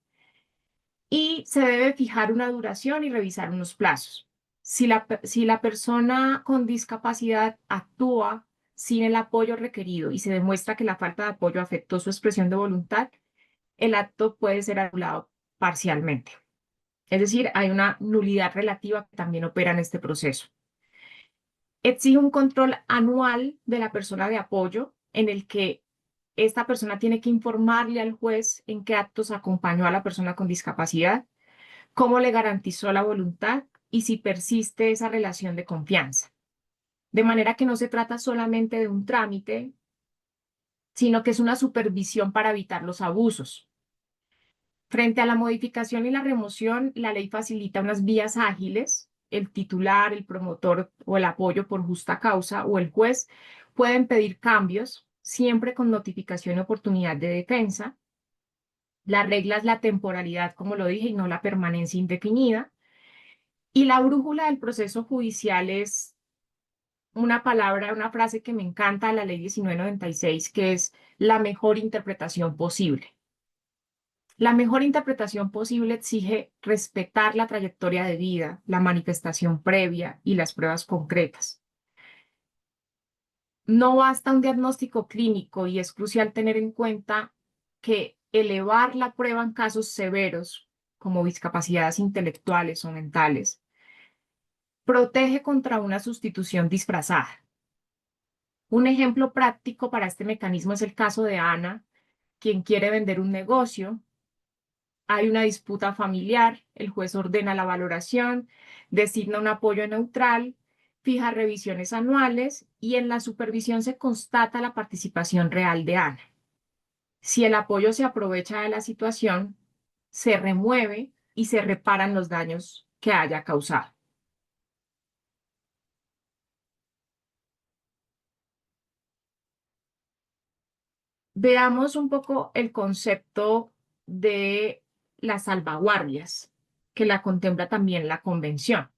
Y se debe fijar una duración y revisar unos plazos. Si la persona con discapacidad actúa sin el apoyo requerido y se demuestra que la falta de apoyo afectó su expresión de voluntad, el acto puede ser anulado parcialmente. Es decir, hay una nulidad relativa que también opera en este proceso. Exige un control anual de la persona de apoyo en el que esta persona tiene que informarle al juez en qué actos acompañó a la persona con discapacidad, cómo le garantizó la voluntad y si persiste esa relación de confianza. De manera que no se trata solamente de un trámite, sino que es una supervisión para evitar los abusos. Frente a la modificación y la remoción, la ley facilita unas vías ágiles. El titular, el promotor o el apoyo por justa causa o el juez pueden pedir cambios, siempre con notificación y oportunidad de defensa. La regla es la temporalidad, como lo dije, y no la permanencia indefinida. Y la brújula del proceso judicial es una palabra, una frase que me encanta de la ley 1996, que es la mejor interpretación posible. La mejor interpretación posible exige respetar la trayectoria de vida, la manifestación previa y las pruebas concretas. No basta un diagnóstico clínico y es crucial tener en cuenta que elevar la prueba en casos severos, como discapacidades intelectuales o mentales, protege contra una sustitución disfrazada. Un ejemplo práctico para este mecanismo es el caso de Ana, quien quiere vender un negocio. Hay una disputa familiar, el juez ordena la valoración, designa un apoyo neutral, fija revisiones anuales y en la supervisión se constata la participación real de Ana. Si el apoyo se aprovecha de la situación, se remueve y se reparan los daños que haya causado. Veamos un poco el concepto de las salvaguardias, que la contempla también la Convención.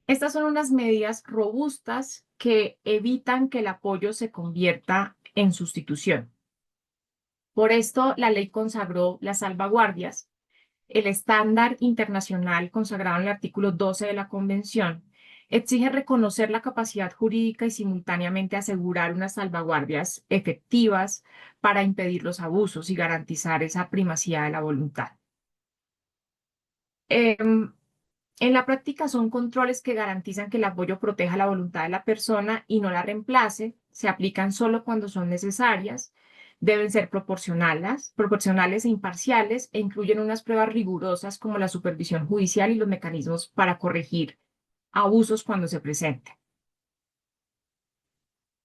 Estas son unas medidas robustas que evitan que el apoyo se convierta en sustitución. Por esto, la ley consagró las salvaguardias. El estándar internacional consagrado en el artículo 12 de la Convención exige reconocer la capacidad jurídica y simultáneamente asegurar unas salvaguardias efectivas para impedir los abusos y garantizar esa primacía de la voluntad. En la práctica son controles que garantizan que el apoyo proteja la voluntad de la persona y no la reemplace, se aplican solo cuando son necesarias, deben ser proporcionales e imparciales e incluyen unas pruebas rigurosas como la supervisión judicial y los mecanismos para corregir abusos cuando se presenten.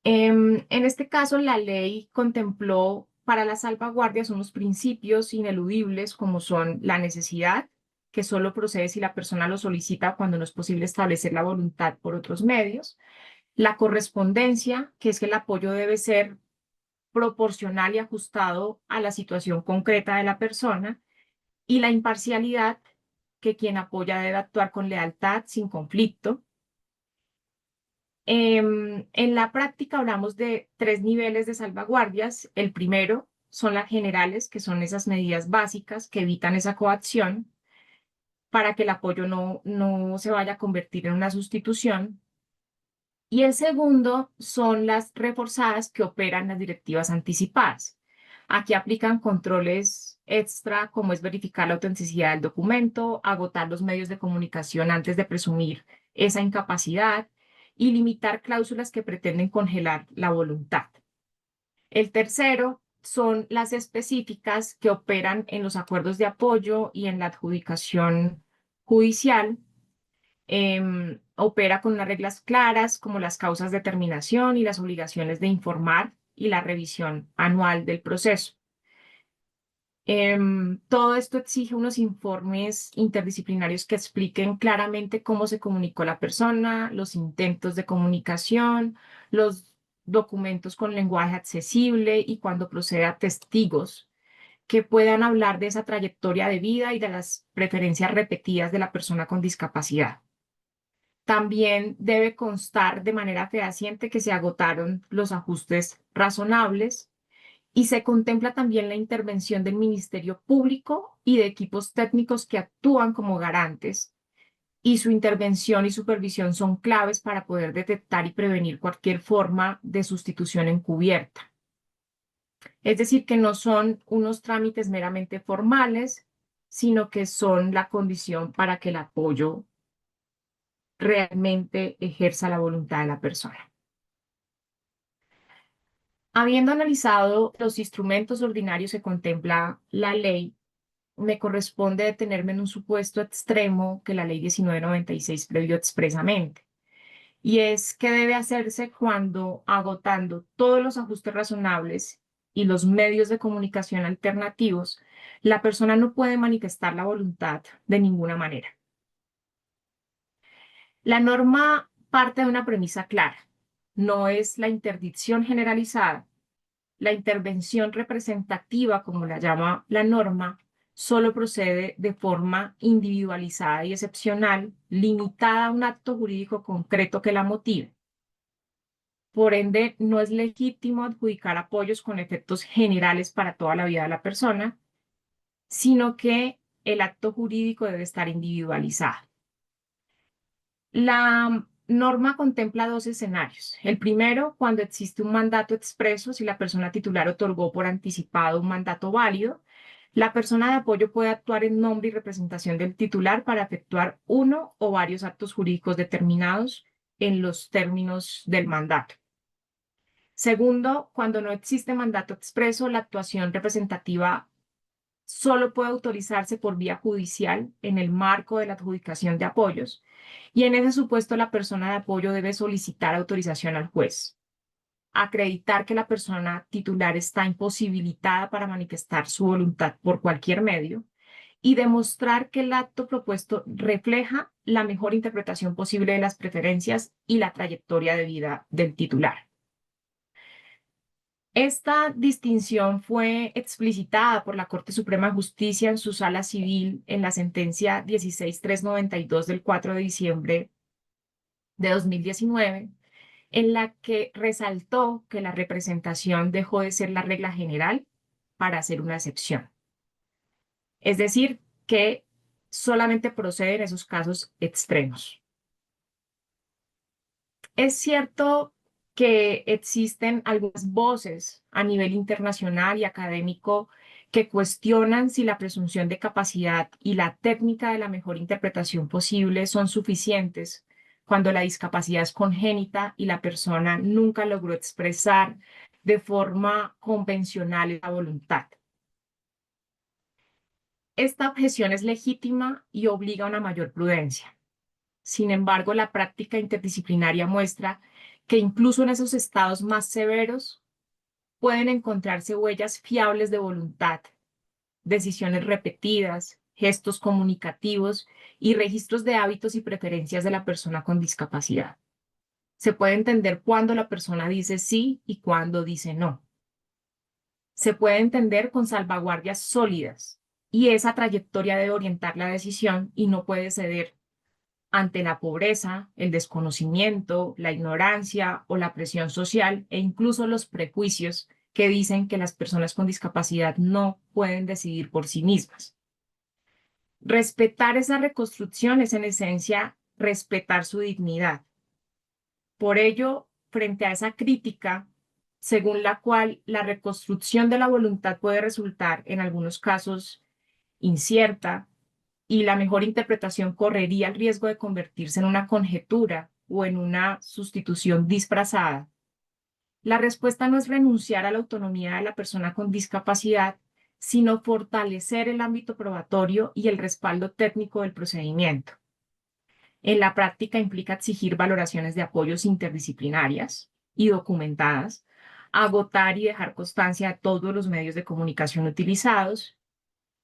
En este caso, la ley contempló para las salvaguardias unos principios ineludibles como son la necesidad, que solo procede si la persona lo solicita o cuando no es posible establecer la voluntad por otros medios. La correspondencia, que es que el apoyo debe ser proporcional y ajustado a la situación concreta de la persona. Y la imparcialidad, que quien apoya debe actuar con lealtad, sin conflicto. En la práctica hablamos de 3 niveles de salvaguardias. El primero son las generales, que son esas medidas básicas que evitan esa coacción para que el apoyo no se vaya a convertir en una sustitución. Y el segundo son las reforzadas, que operan las directivas anticipadas. Aquí aplican controles extra, como es verificar la autenticidad del documento, agotar los medios de comunicación antes de presumir esa incapacidad y limitar cláusulas que pretenden congelar la voluntad. El tercero son las específicas, que operan en los acuerdos de apoyo y en la adjudicación judicial. Opera con unas reglas claras, como las causas de terminación y las obligaciones de informar y la revisión anual del proceso. Todo esto exige unos informes interdisciplinarios que expliquen claramente cómo se comunicó la persona, los intentos de comunicación, los documentos con lenguaje accesible y, cuando proceda, testigos que puedan hablar de esa trayectoria de vida y de las preferencias repetidas de la persona con discapacidad. También debe constar de manera fehaciente que se agotaron los ajustes razonables, y se contempla también la intervención del Ministerio Público y de equipos técnicos que actúan como garantes, y su intervención y supervisión son claves para poder detectar y prevenir cualquier forma de sustitución encubierta. Es decir, que no son unos trámites meramente formales, sino que son la condición para que el apoyo realmente ejerza la voluntad de la persona. Habiendo analizado los instrumentos ordinarios que contempla la ley, me corresponde detenerme en un supuesto extremo que la ley 1996 previó expresamente, y es que debe hacerse cuando, agotando todos los ajustes razonables y los medios de comunicación alternativos, la persona no puede manifestar la voluntad de ninguna manera. La norma parte de una premisa clara: no es la interdicción generalizada. La intervención representativa, como la llama la norma, solo procede de forma individualizada y excepcional, limitada a un acto jurídico concreto que la motive. Por ende, no es legítimo adjudicar apoyos con efectos generales para toda la vida de la persona, sino que el acto jurídico debe estar individualizado. La norma contempla 2 escenarios. El primero, cuando existe un mandato expreso, si la persona titular otorgó por anticipado un mandato válido, la persona de apoyo puede actuar en nombre y representación del titular para efectuar uno o varios actos jurídicos determinados en los términos del mandato. Segundo, cuando no existe mandato expreso, la actuación representativa solo puede autorizarse por vía judicial en el marco de la adjudicación de apoyos, y en ese supuesto la persona de apoyo debe solicitar autorización al juez, acreditar que la persona titular está imposibilitada para manifestar su voluntad por cualquier medio y demostrar que el acto propuesto refleja la mejor interpretación posible de las preferencias y la trayectoria de vida del titular. Esta distinción fue explicitada por la Corte Suprema de Justicia en su sala civil en la sentencia 16392 del 4 de diciembre de 2019, en la que resaltó que la representación dejó de ser la regla general para ser una excepción. Es decir, que solamente procede en esos casos extremos. Es cierto que existen algunas voces a nivel internacional y académico que cuestionan si la presunción de capacidad y la técnica de la mejor interpretación posible son suficientes cuando la discapacidad es congénita y la persona nunca logró expresar de forma convencional la voluntad. Esta objeción es legítima y obliga a una mayor prudencia. Sin embargo, la práctica interdisciplinaria muestra que incluso en esos estados más severos pueden encontrarse huellas fiables de voluntad, decisiones repetidas gestos comunicativos y registros de hábitos y preferencias de la persona con discapacidad. Se puede entender cuándo la persona dice sí y cuándo dice no. Se puede entender con salvaguardias sólidas y esa trayectoria debe orientar la decisión y no puede ceder ante la pobreza, el desconocimiento, la ignorancia o la presión social e incluso los prejuicios que dicen que las personas con discapacidad no pueden decidir por sí mismas. Respetar esa reconstrucción es en esencia respetar su dignidad. Por ello, frente a esa crítica, según la cual la reconstrucción de la voluntad puede resultar en algunos casos incierta y la mejor interpretación correría el riesgo de convertirse en una conjetura o en una sustitución disfrazada, la respuesta no es renunciar a la autonomía de la persona con discapacidad, sino fortalecer el ámbito probatorio y el respaldo técnico del procedimiento. En la práctica implica exigir valoraciones de apoyos interdisciplinarias y documentadas, agotar y dejar constancia de todos los medios de comunicación utilizados,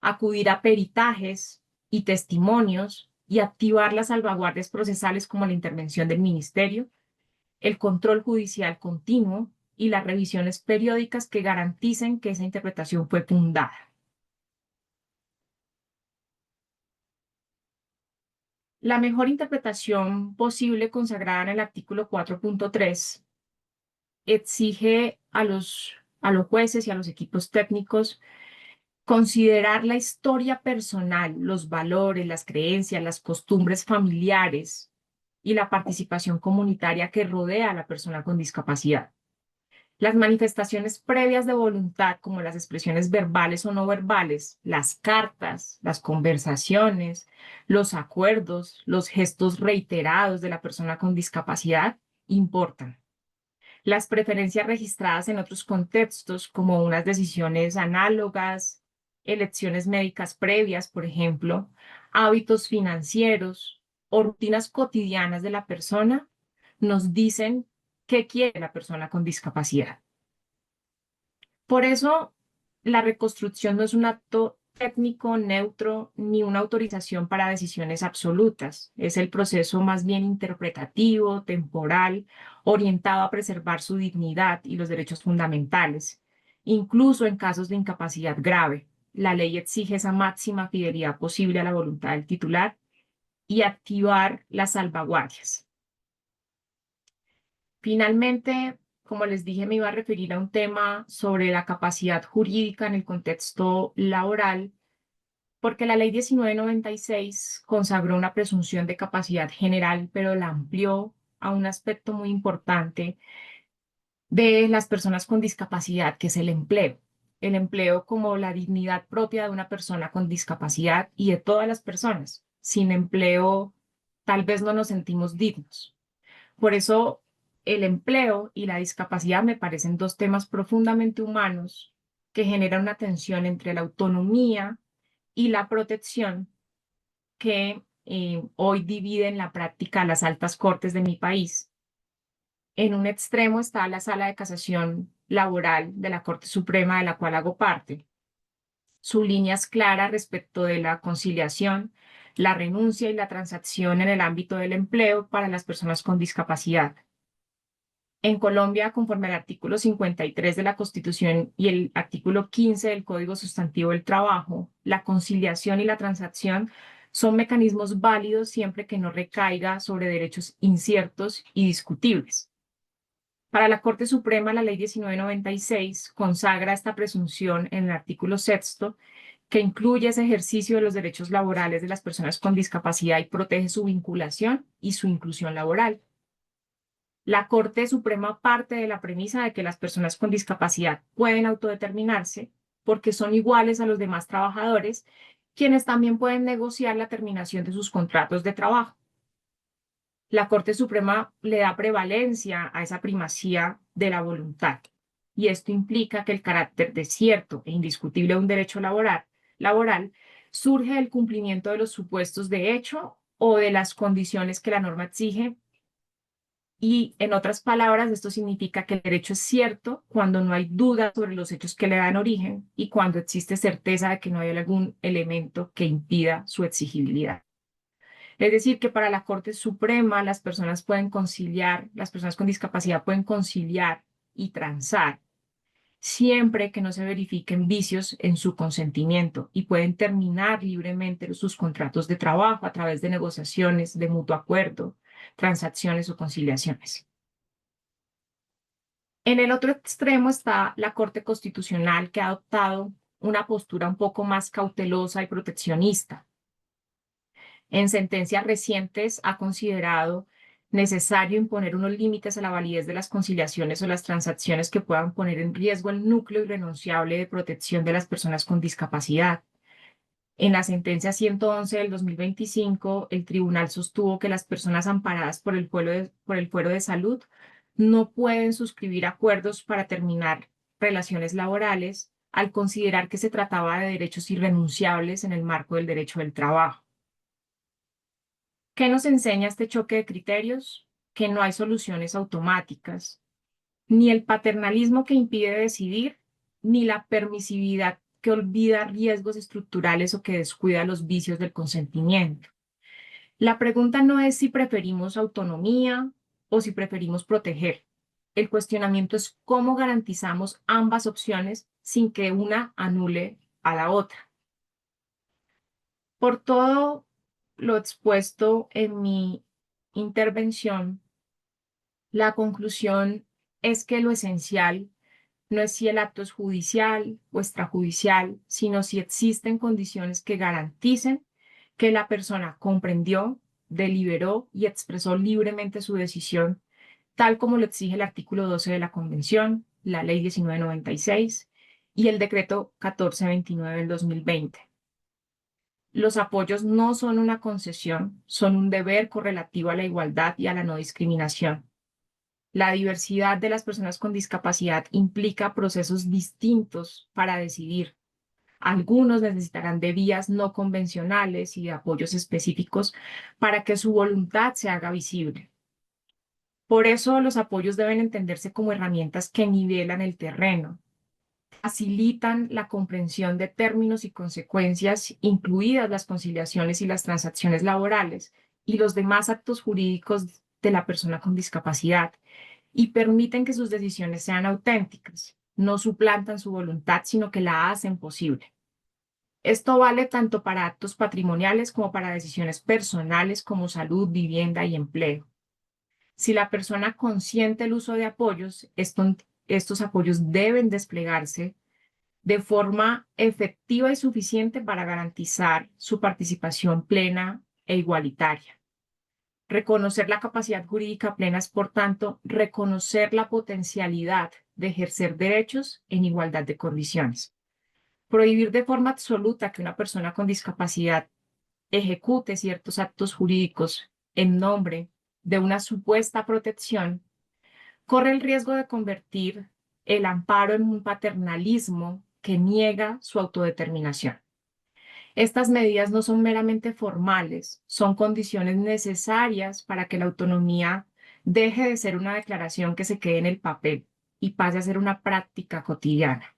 acudir a peritajes y testimonios y activar las salvaguardias procesales como la intervención del ministerio, el control judicial continuo y las revisiones periódicas que garanticen que esa interpretación fue fundada. La mejor interpretación posible consagrada en el artículo 4.3 exige a los jueces y a los equipos técnicos considerar la historia personal, los valores, las creencias, las costumbres familiares y la participación comunitaria que rodea a la persona con discapacidad. Las manifestaciones previas de voluntad, como las expresiones verbales o no verbales, las cartas, las conversaciones, los acuerdos, los gestos reiterados de la persona con discapacidad, importan. Las preferencias registradas en otros contextos, como unas decisiones análogas, elecciones médicas previas, por ejemplo, hábitos financieros o rutinas cotidianas de la persona, nos dicen qué quiere la persona con discapacidad. Por eso, la reconstrucción no es un acto técnico neutro ni una autorización para decisiones absolutas. Es el proceso más bien interpretativo, temporal, orientado a preservar su dignidad y los derechos fundamentales, incluso en casos de incapacidad grave. La ley exige esa máxima fidelidad posible a la voluntad del titular y activar las salvaguardias. Finalmente, como les dije, me iba a referir a un tema sobre la capacidad jurídica en el contexto laboral, porque la ley 1996 consagró una presunción de capacidad general, pero la amplió a un aspecto muy importante de las personas con discapacidad, que es el empleo. El empleo como la dignidad propia de una persona con discapacidad y de todas las personas. Sin empleo, tal vez no nos sentimos dignos. Por eso, el empleo y la discapacidad me parecen dos temas profundamente humanos que generan una tensión entre la autonomía y la protección que hoy divide en la práctica las altas cortes de mi país. En un extremo está la Sala de Casación Laboral de la Corte Suprema, de la cual hago parte. Su línea es clara respecto de la conciliación, la renuncia y la transacción en el ámbito del empleo para las personas con discapacidad. En Colombia, conforme al artículo 53 de la Constitución y el artículo 15 del Código Sustantivo del Trabajo, la conciliación y la transacción son mecanismos válidos siempre que no recaiga sobre derechos inciertos y discutibles. Para la Corte Suprema, la Ley 1996 consagra esta presunción en el artículo 6, que incluye ese ejercicio de los derechos laborales de las personas con discapacidad y protege su vinculación y su inclusión laboral. La Corte Suprema parte de la premisa de que las personas con discapacidad pueden autodeterminarse porque son iguales a los demás trabajadores, quienes también pueden negociar la terminación de sus contratos de trabajo. La Corte Suprema le da prevalencia a esa primacía de la voluntad, y esto implica que el carácter de cierto e indiscutible de un derecho laboral surge del cumplimiento de los supuestos de hecho o de las condiciones que la norma exige, Y en otras palabras, esto significa que el derecho es cierto cuando no hay duda sobre los hechos que le dan origen y cuando existe certeza de que no hay algún elemento que impida su exigibilidad. Es decir, que para la Corte Suprema las personas pueden conciliar, las personas con discapacidad pueden conciliar y transar siempre que no se verifiquen vicios en su consentimiento y pueden terminar libremente sus contratos de trabajo a través de negociaciones de mutuo acuerdo, transacciones o conciliaciones. En el otro extremo está la Corte Constitucional, que ha adoptado una postura un poco más cautelosa y proteccionista. En sentencias recientes ha considerado necesario imponer unos límites a la validez de las conciliaciones o las transacciones que puedan poner en riesgo el núcleo irrenunciable de protección de las personas con discapacidad. En la sentencia 111 del 2025, el tribunal sostuvo que las personas amparadas por el Fuero de Salud no pueden suscribir acuerdos para terminar relaciones laborales al considerar que se trataba de derechos irrenunciables en el marco del derecho del trabajo. ¿Qué nos enseña este choque de criterios? Que no hay soluciones automáticas, ni el paternalismo que impide decidir, ni la permisividad que olvida riesgos estructurales o que descuida los vicios del consentimiento. La pregunta no es si preferimos autonomía o si preferimos proteger. El cuestionamiento es cómo garantizamos ambas opciones sin que una anule a la otra. Por todo lo expuesto en mi intervención, la conclusión es que lo esencial no es si el acto es judicial o extrajudicial, sino si existen condiciones que garanticen que la persona comprendió, deliberó y expresó libremente su decisión, tal como lo exige el artículo 12 de la Convención, la Ley 1996 y el Decreto 1429 del 2020. Los apoyos no son una concesión, son un deber correlativo a la igualdad y a la no discriminación. La diversidad de las personas con discapacidad implica procesos distintos para decidir. Algunos necesitarán de vías no convencionales y de apoyos específicos para que su voluntad se haga visible. Por eso los apoyos deben entenderse como herramientas que nivelan el terreno, facilitan la comprensión de términos y consecuencias, incluidas las conciliaciones y las transacciones laborales y los demás actos jurídicos de la persona con discapacidad, y permiten que sus decisiones sean auténticas, no suplantan su voluntad, sino que la hacen posible. Esto vale tanto para actos patrimoniales como para decisiones personales como salud, vivienda y empleo. Si la persona consiente el uso de apoyos, estos apoyos deben desplegarse de forma efectiva y suficiente para garantizar su participación plena e igualitaria. Reconocer la capacidad jurídica plena es, por tanto, reconocer la potencialidad de ejercer derechos en igualdad de condiciones. Prohibir de forma absoluta que una persona con discapacidad ejecute ciertos actos jurídicos en nombre de una supuesta protección corre el riesgo de convertir el amparo en un paternalismo que niega su autodeterminación. Estas medidas no son meramente formales, son condiciones necesarias para que la autonomía deje de ser una declaración que se quede en el papel y pase a ser una práctica cotidiana.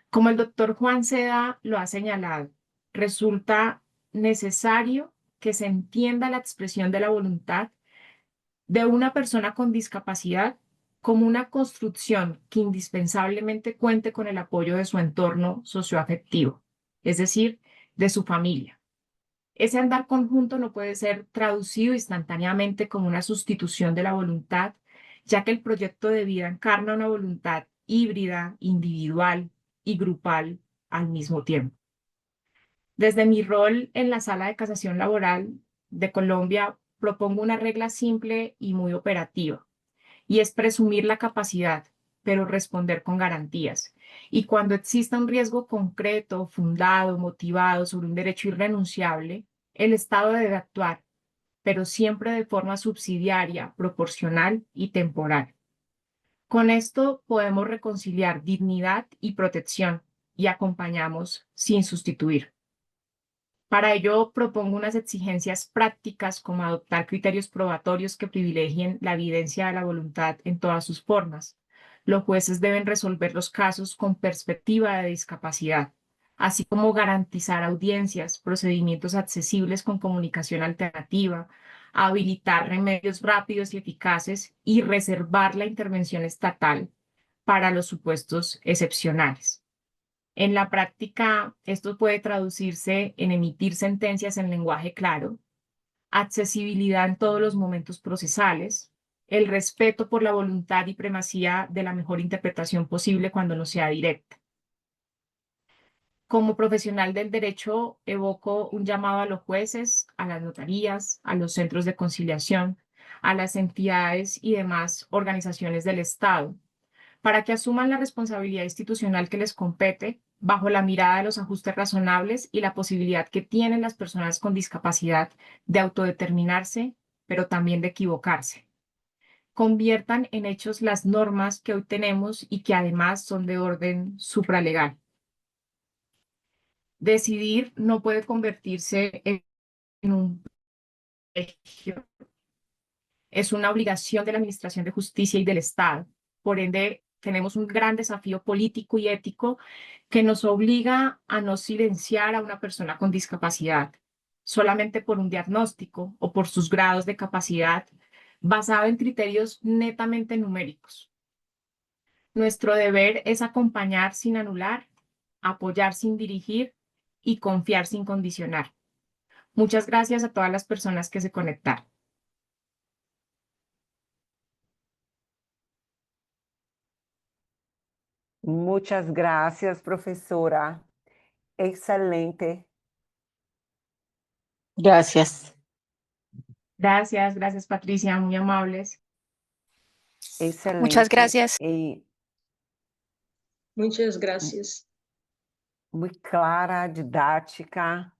Como el doctor Juan Seda lo ha señalado, resulta necesario que se entienda la expresión de la voluntad de una persona con discapacidad como una construcción que indispensablemente cuente con el apoyo de su entorno socioafectivo, es decir, de su familia. Ese andar conjunto no puede ser traducido instantáneamente como una sustitución de la voluntad, ya que el proyecto de vida encarna una voluntad híbrida, individual y grupal al mismo tiempo. Desde mi rol en la Sala de Casación Laboral de Colombia, propongo una regla simple y muy operativa, y es presumir la capacidad, pero responder con garantías. Y cuando exista un riesgo concreto, fundado, motivado sobre un derecho irrenunciable, el Estado debe actuar, pero siempre de forma subsidiaria, proporcional y temporal. Con esto podemos reconciliar dignidad y protección y acompañamos sin sustituir. Para ello, propongo unas exigencias prácticas como adoptar criterios probatorios que privilegien la evidencia de la voluntad en todas sus formas. Los jueces deben resolver los casos con perspectiva de discapacidad, así como garantizar audiencias, procedimientos accesibles con comunicación alternativa, habilitar remedios rápidos y eficaces y reservar la intervención estatal para los supuestos excepcionales. En la práctica, esto puede traducirse en emitir sentencias en lenguaje claro, accesibilidad en todos los momentos procesales, el respeto por la voluntad y primacía de la mejor interpretación posible cuando no sea directa. Como profesional del derecho, evoco un llamado a los jueces, a las notarías, a los centros de conciliación, a las entidades y demás organizaciones del Estado, para que asuman la responsabilidad institucional que les compete bajo la mirada de los ajustes razonables y la posibilidad que tienen las personas con discapacidad de autodeterminarse, pero también de equivocarse. Conviertan en hechos las normas que hoy tenemos y que además son de orden supralegal. Decidir no puede convertirse en un privilegio. Es una obligación de la Administración de Justicia y del Estado. Por ende, tenemos un gran desafío político y ético que nos obliga a no silenciar a una persona con discapacidad solamente por un diagnóstico o por sus grados de capacidad basado en criterios netamente numéricos. Nuestro deber es acompañar sin anular, apoyar sin dirigir y confiar sin condicionar. Muchas gracias a todas las personas que se conectaron.
Muchas gracias, profesora. Excelente,
Gracias.
Gracias, gracias Patricia, muy amables.
excelente.
Muchas gracias.
Y
Muchas gracias.
muy clara, didáctica,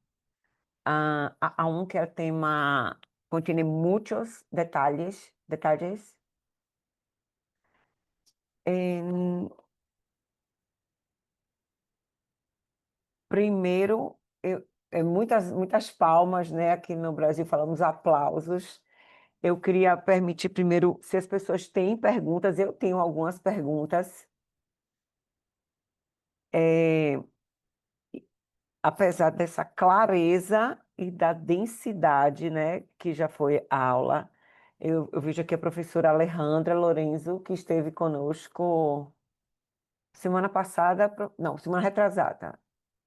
aunque el tema contiene muchos detalles. En- Primeiro, muitas palmas, né? Aqui no Brasil falamos aplausos. Eu queria permitir primeiro, se as pessoas têm perguntas, eu tenho algumas perguntas. Apesar dessa clareza e da densidade, né, que já foi a aula, eu vejo aqui a professora Alejandra Lorenzo, que esteve conosco semana passada, não, semana retrasada,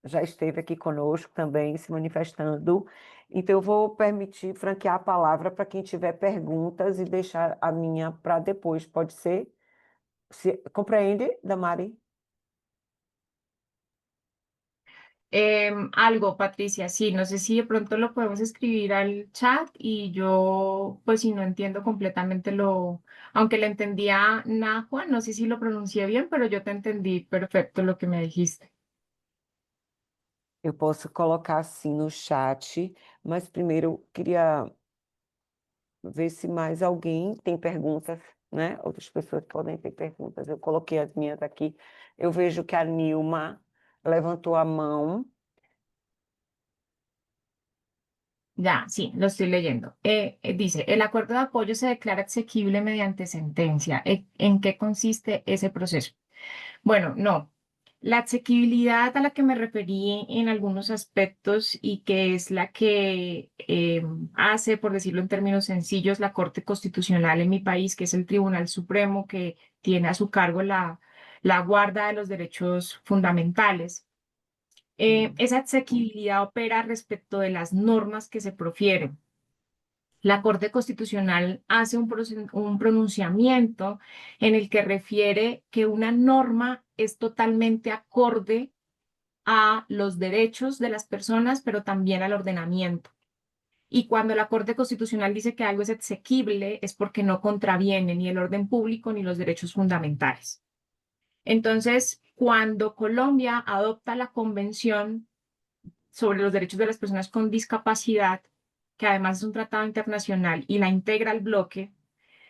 já esteve aqui conosco também, se manifestando. Então, eu vou permitir franquear a palavra para quem tiver perguntas e deixar a minha para depois, pode ser? Compreende, Damari?
Algo, Patricia, sí, no sé si de pronto lo podemos escribir al chat y yo, pues si no entiendo completamente aunque le entendía Nahua, no sé si lo pronuncié bien, pero yo te entendí perfecto lo que me dijiste.
Eu posso colocar assim no chat, mas primeiro eu queria ver se mais alguém tem perguntas, né? Outras pessoas podem ter perguntas. Eu coloquei as minhas aqui. Eu vejo que a Nilma levantou a mão.
Ya, sí, lo estoy leyendo. Dice, el acuerdo de apoyo se declara exequible mediante sentencia. ¿En qué consiste ese proceso? Bueno, no. La asequibilidad a la que me referí en algunos aspectos y que es la que hace, por decirlo en términos sencillos, la Corte Constitucional en mi país, que es el Tribunal Supremo que tiene a su cargo la guarda de los derechos fundamentales. Esa asequibilidad opera respecto de las normas que se profieren. La Corte Constitucional hace un pronunciamiento en el que refiere que una norma es totalmente acorde a los derechos de las personas, pero también al ordenamiento. Y cuando la Corte Constitucional dice que algo es exequible, es porque no contraviene ni el orden público ni los derechos fundamentales. Entonces, cuando Colombia adopta la Convención sobre los Derechos de las Personas con Discapacidad, que además es un tratado internacional, y la integra al bloque,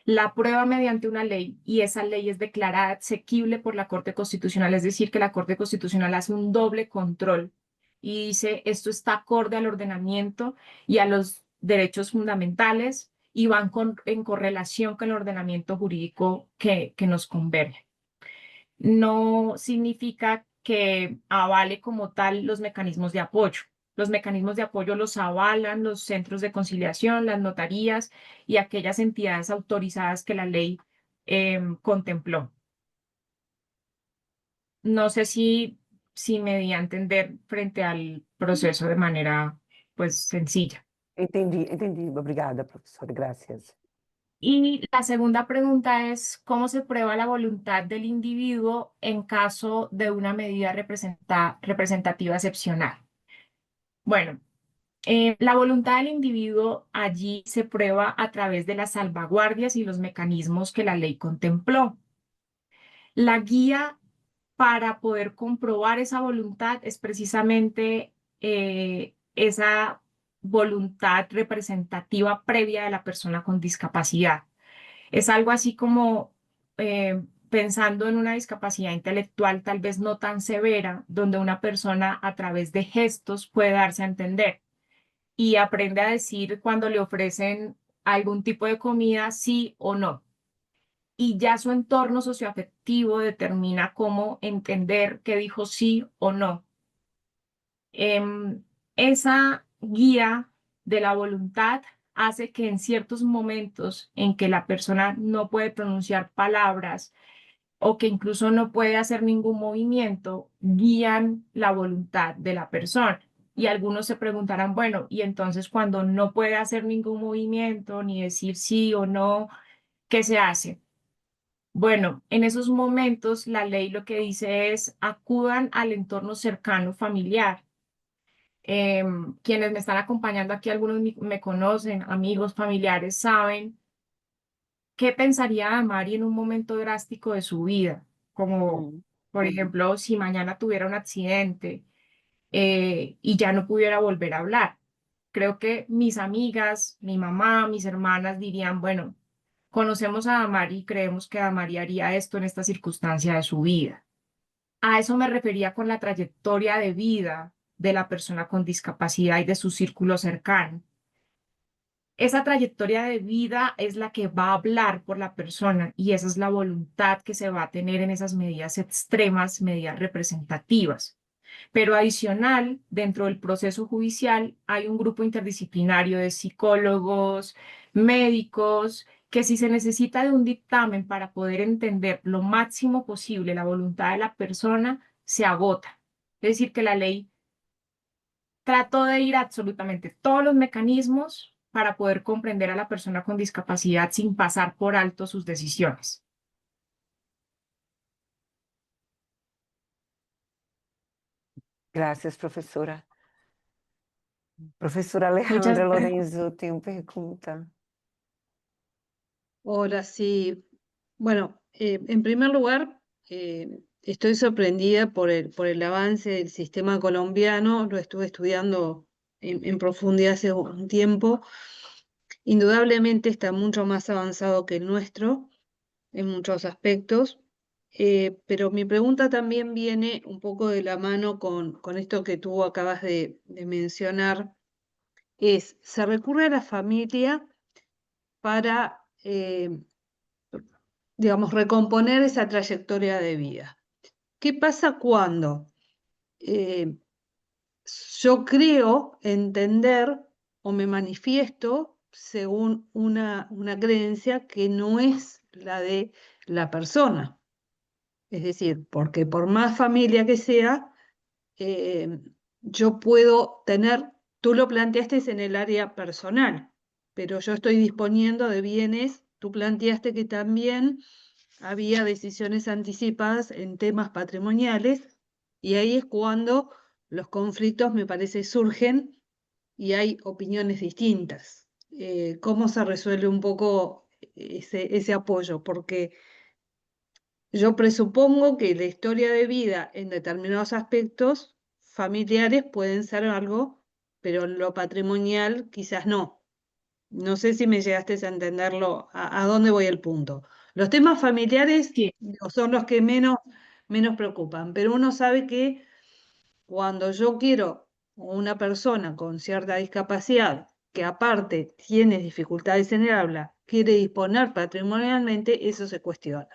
la aprueba mediante una ley y esa ley es declarada exequible por la Corte Constitucional, es decir, que la Corte Constitucional hace un doble control y dice, esto está acorde al ordenamiento y a los derechos fundamentales y van en correlación con el ordenamiento jurídico que nos converge. No significa que avale como tal los mecanismos de apoyo. Los mecanismos de apoyo los avalan los centros de conciliación, las notarías y aquellas entidades autorizadas que la ley contempló. No sé si me di a entender frente al proceso de manera pues sencilla.
Entendi. Obrigada, professora. Gracias.
Y la segunda pregunta es, ¿cómo se prueba la voluntad del individuo en caso de una medida representativa excepcional? Bueno, la voluntad del individuo allí se prueba a través de las salvaguardias y los mecanismos que la ley contempló. La guía para poder comprobar esa voluntad es precisamente esa voluntad representativa previa de la persona con discapacidad. Es algo así como pensando en una discapacidad intelectual tal vez no tan severa, donde una persona a través de gestos puede darse a entender y aprende a decir cuando le ofrecen algún tipo de comida sí o no. Y ya su entorno socioafectivo determina cómo entender qué dijo sí o no. Esa guía de la voluntad hace que en ciertos momentos en que la persona no puede pronunciar palabras o que incluso no puede hacer ningún movimiento, guían la voluntad de la persona. Y algunos se preguntarán, bueno, y entonces cuando no puede hacer ningún movimiento, ni decir sí o no, ¿qué se hace? Bueno, en esos momentos la ley lo que dice es acudan al entorno cercano familiar. Quienes me están acompañando aquí, algunos me conocen, amigos, familiares, saben qué pensaría Mari en un momento drástico de su vida, como por ejemplo si mañana tuviera un accidente y ya no pudiera volver a hablar. Creo que mis amigas, mi mamá, mis hermanas dirían, bueno, conocemos a Damari y creemos que Damari haría esto en esta circunstancia de su vida. A eso me refería con la trayectoria de vida de la persona con discapacidad y de su círculo cercano. Esa trayectoria de vida es la que va a hablar por la persona y esa es la voluntad que se va a tener en esas medidas extremas, medidas representativas. Pero adicional, dentro del proceso judicial hay un grupo interdisciplinario de psicólogos, médicos, que si se necesita de un dictamen para poder entender lo máximo posible la voluntad de la persona, se agota. Es decir, que la ley trató de ir a absolutamente todos los mecanismos para poder comprender a la persona con discapacidad sin pasar por alto sus decisiones.
Gracias, professora. Professora
Muchas
Alejandra
gracias.
Lorenzo tem uma pergunta.
Hola, sí. Bueno, en primer lugar, estoy sorprendida por el avance del sistema colombiano. Lo estuve estudiando en profundidad hace un tiempo. Indudablemente está mucho más avanzado que el nuestro en muchos aspectos. Pero mi pregunta también viene un poco de la mano con esto que tú acabas de mencionar. ¿Se recurre a la familia para digamos, recomponer esa trayectoria de vida? ¿Qué pasa cuando yo creo entender o me manifiesto según una creencia que no es la de la persona? Es decir, porque por más familia que sea, yo puedo tener, tú lo planteaste en el área personal, pero yo estoy disponiendo de bienes, tú planteaste que también había decisiones anticipadas en temas patrimoniales y ahí es cuando los conflictos me parece surgen y hay opiniones distintas. ¿Cómo se resuelve un poco ese apoyo? Porque yo presupongo que la historia de vida en determinados aspectos familiares pueden ser algo, pero en lo patrimonial quizás no. No sé si me llegaste a entenderlo, a dónde voy el punto. Los temas familiares
Sí.
son los que menos preocupan, pero uno sabe que cuando yo quiero o una persona con cierta discapacidad que aparte tiene dificultades en el habla, quiere disponer patrimonialmente, eso se cuestiona.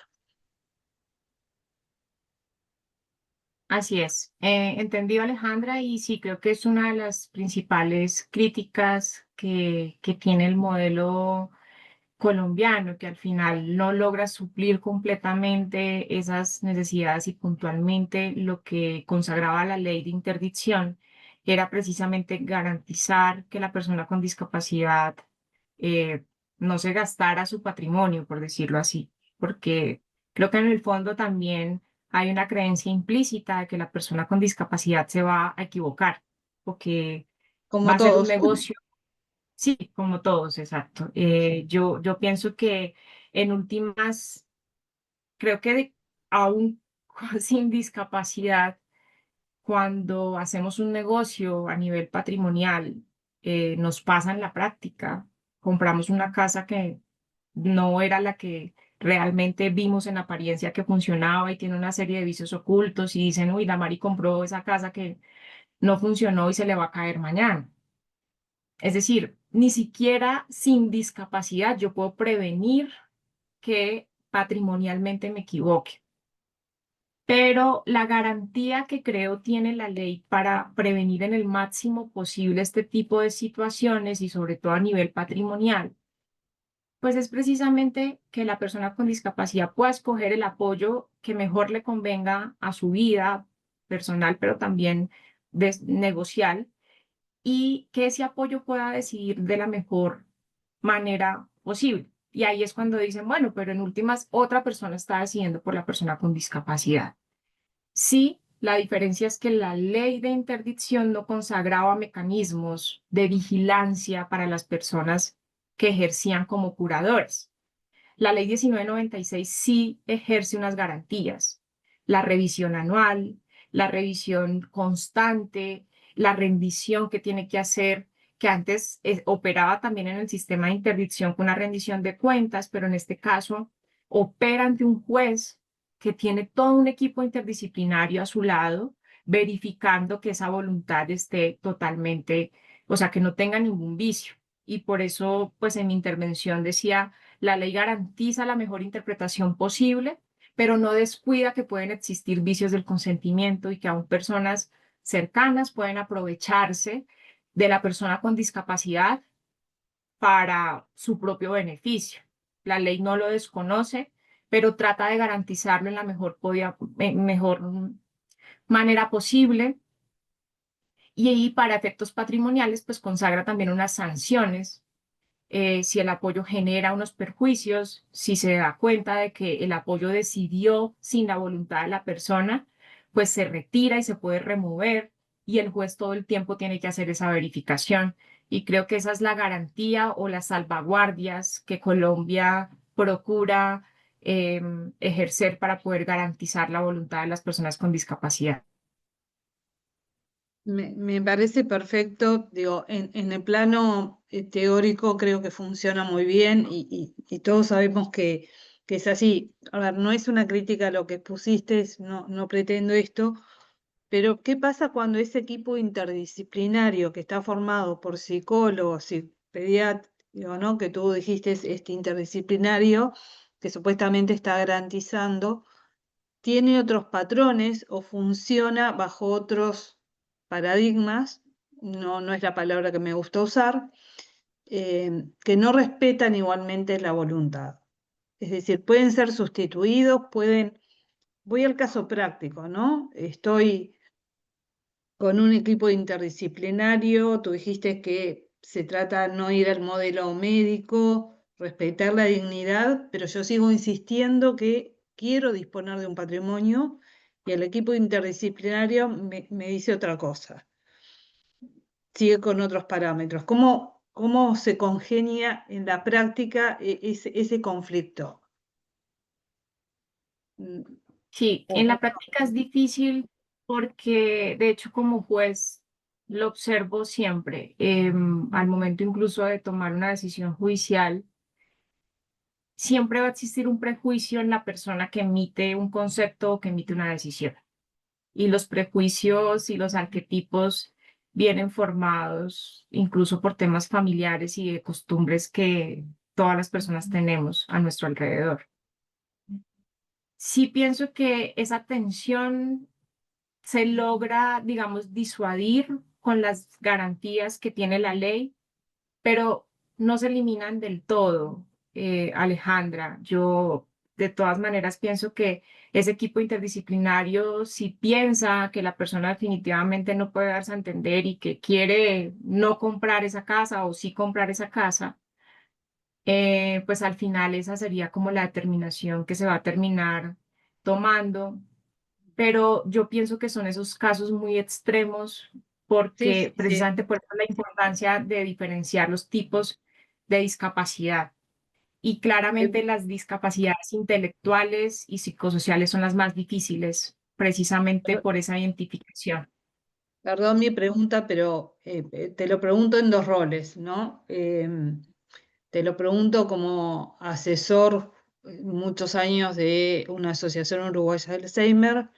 Así es. Entendido, Alejandra, y sí, creo que es una de las principales críticas que tiene el modelo colombiano, que al final no logra suplir completamente esas necesidades y puntualmente lo que consagraba la ley de interdicción era precisamente garantizar que la persona con discapacidad eh, no se gastara su patrimonio, por decirlo así, porque creo que en el fondo también hay una creencia implícita de que la persona con discapacidad se va a equivocar o que va
Como
a ser un
todos.
negocio. Sí, como todos, exacto. Yo pienso que en últimas, creo que aún sin discapacidad, cuando hacemos un negocio a nivel patrimonial, nos pasa en la práctica. Compramos una casa que no era la que realmente vimos en apariencia que funcionaba y tiene una serie de vicios ocultos y dicen, uy, la Mari compró esa casa que no funcionó y se le va a caer mañana. Es decir, ni siquiera sin discapacidad yo puedo prevenir que patrimonialmente me equivoque. Pero la garantía que creo tiene la ley para prevenir en el máximo posible este tipo de situaciones y sobre todo a nivel patrimonial, pues es precisamente que la persona con discapacidad pueda escoger el apoyo que mejor le convenga a su vida personal, pero también negocial, y que ese apoyo pueda decidir de la mejor manera posible. Y ahí es cuando dicen, bueno, pero en últimas otra persona está decidiendo por la persona con discapacidad. Sí, la diferencia es que la ley de interdicción no consagraba mecanismos de vigilancia para las personas que ejercían como curadores. La ley 1996 sí ejerce unas garantías: la revisión anual, la revisión constante, la rendición que tiene que hacer, que antes operaba también en el sistema de interdicción con una rendición de cuentas, pero en este caso opera ante un juez que tiene todo un equipo interdisciplinario a su lado, verificando que esa voluntad esté totalmente, o sea, que no tenga ningún vicio. Y por eso, pues en mi intervención decía, la ley garantiza la mejor interpretación posible, pero no descuida que pueden existir vicios del consentimiento y que aún personas cercanas pueden aprovecharse de la persona con discapacidad para su propio beneficio. La ley no lo desconoce, pero trata de garantizarlo en la mejor manera posible. Y ahí, para efectos patrimoniales, pues consagra también unas sanciones si el apoyo genera unos perjuicios, si se da cuenta de que el apoyo decidió sin la voluntad de la persona, pues se retira y se puede remover, y el juez todo el tiempo tiene que hacer esa verificación. Y creo que esa es la garantía o las salvaguardias que Colombia procura ejercer para poder garantizar la voluntad de las personas con discapacidad.
Me parece perfecto, digo, en el plano teórico creo que funciona muy bien y todos sabemos que es así. A ver, no es una crítica a lo que pusiste, no pretendo esto, pero ¿qué pasa cuando ese equipo interdisciplinario que está formado por psicólogos y pediatras, ¿no? Que tú dijiste es este interdisciplinario que supuestamente está garantizando, tiene otros patrones o funciona bajo otros paradigmas, no es la palabra que me gusta usar, que no respetan igualmente la voluntad? Es decir, pueden ser sustituidos, voy al caso práctico, ¿no? Estoy con un equipo interdisciplinario, tú dijiste que se trata de no ir al modelo médico, respetar la dignidad, pero yo sigo insistiendo que quiero disponer de un patrimonio y el equipo interdisciplinario me dice otra cosa, sigue con otros parámetros. ¿Cómo se congenia en la práctica ese conflicto?
Sí, en la práctica es difícil porque, de hecho, como juez lo observo siempre, al momento incluso de tomar una decisión judicial, siempre va a existir un prejuicio en la persona que emite un concepto o que emite una decisión. Y los prejuicios y los arquetipos vienen formados incluso por temas familiares y de costumbres que todas las personas tenemos a nuestro alrededor. Sí pienso que esa tensión se logra, digamos, disuadir con las garantías que tiene la ley, pero no se eliminan del todo, Alejandra. Yo de todas maneras pienso que ese equipo interdisciplinario, si piensa que la persona definitivamente no puede darse a entender y que quiere no comprar esa casa o sí comprar esa casa, pues al final esa sería como la determinación que se va a terminar tomando, pero yo pienso que son esos casos muy extremos
Sí, sí,
porque
sí.
precisamente por eso la importancia de diferenciar los tipos de discapacidad. Y claramente las discapacidades intelectuales y psicosociales son las más difíciles, precisamente por esa identificación.
Perdón mi pregunta, pero te lo pregunto en dos roles, ¿no? Te lo pregunto como asesor muchos años de una asociación uruguaya de Alzheimer,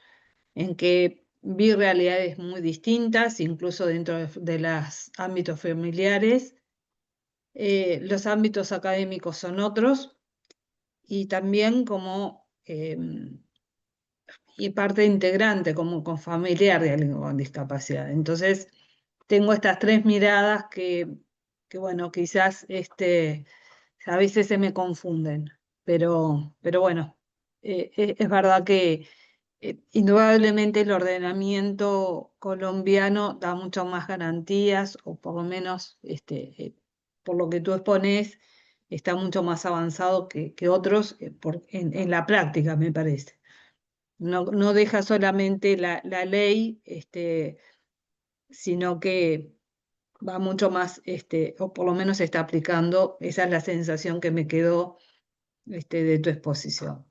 en que vi realidades muy distintas, incluso dentro de los ámbitos familiares. Los ámbitos académicos son otros, y también como y parte integrante, como con familiar de alguien con discapacidad. Entonces, tengo estas tres miradas que bueno, quizás a veces se me confunden, pero bueno, es verdad que indudablemente el ordenamiento colombiano da muchas más garantías, o por lo menos por lo que tú expones, está mucho más avanzado que otros en la práctica, me parece. No deja solamente la ley, sino que va mucho más, o por lo menos se está aplicando. Esa es la sensación que me quedó de tu exposición.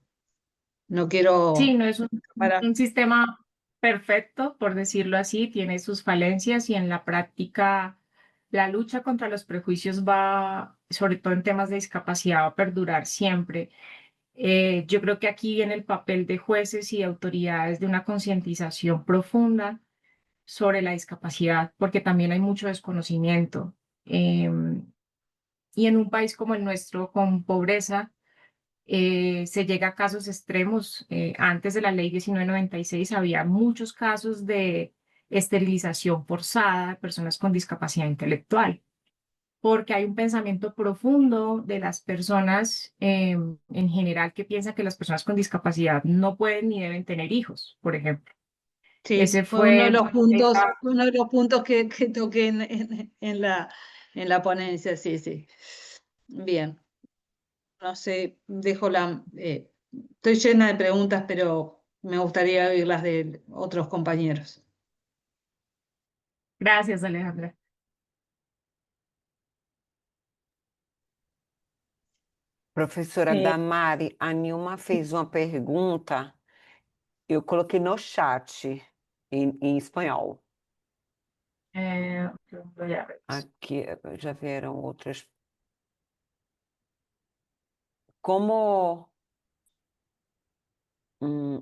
No
Sí,
quiero
no es
para.
un sistema perfecto, por decirlo así, tiene sus falencias y en la práctica la lucha contra los prejuicios va, sobre todo en temas de discapacidad, va a perdurar siempre. Yo creo que aquí viene el papel de jueces y de autoridades de una concientización profunda sobre la discapacidad, porque también hay mucho desconocimiento. Y en un país como el nuestro, con pobreza, se llega a casos extremos. Antes de la ley 1996 había muchos casos de esterilización forzada de personas con discapacidad intelectual, porque hay un pensamiento profundo de las personas en general que piensa que las personas con discapacidad no pueden ni deben tener hijos, por ejemplo.
Sí,
Ese fue
fue uno de los puntos que toqué en la ponencia, sí, sí. Bien, no sé, estoy llena de preguntas, pero me gustaría oír las de otros compañeros.
Gracias, Alejandra.
Professora Damari, a Nilma fez uma pergunta, eu coloquei no chat em espanhol.
Voy a ver.
Aqui já vieram outras. Como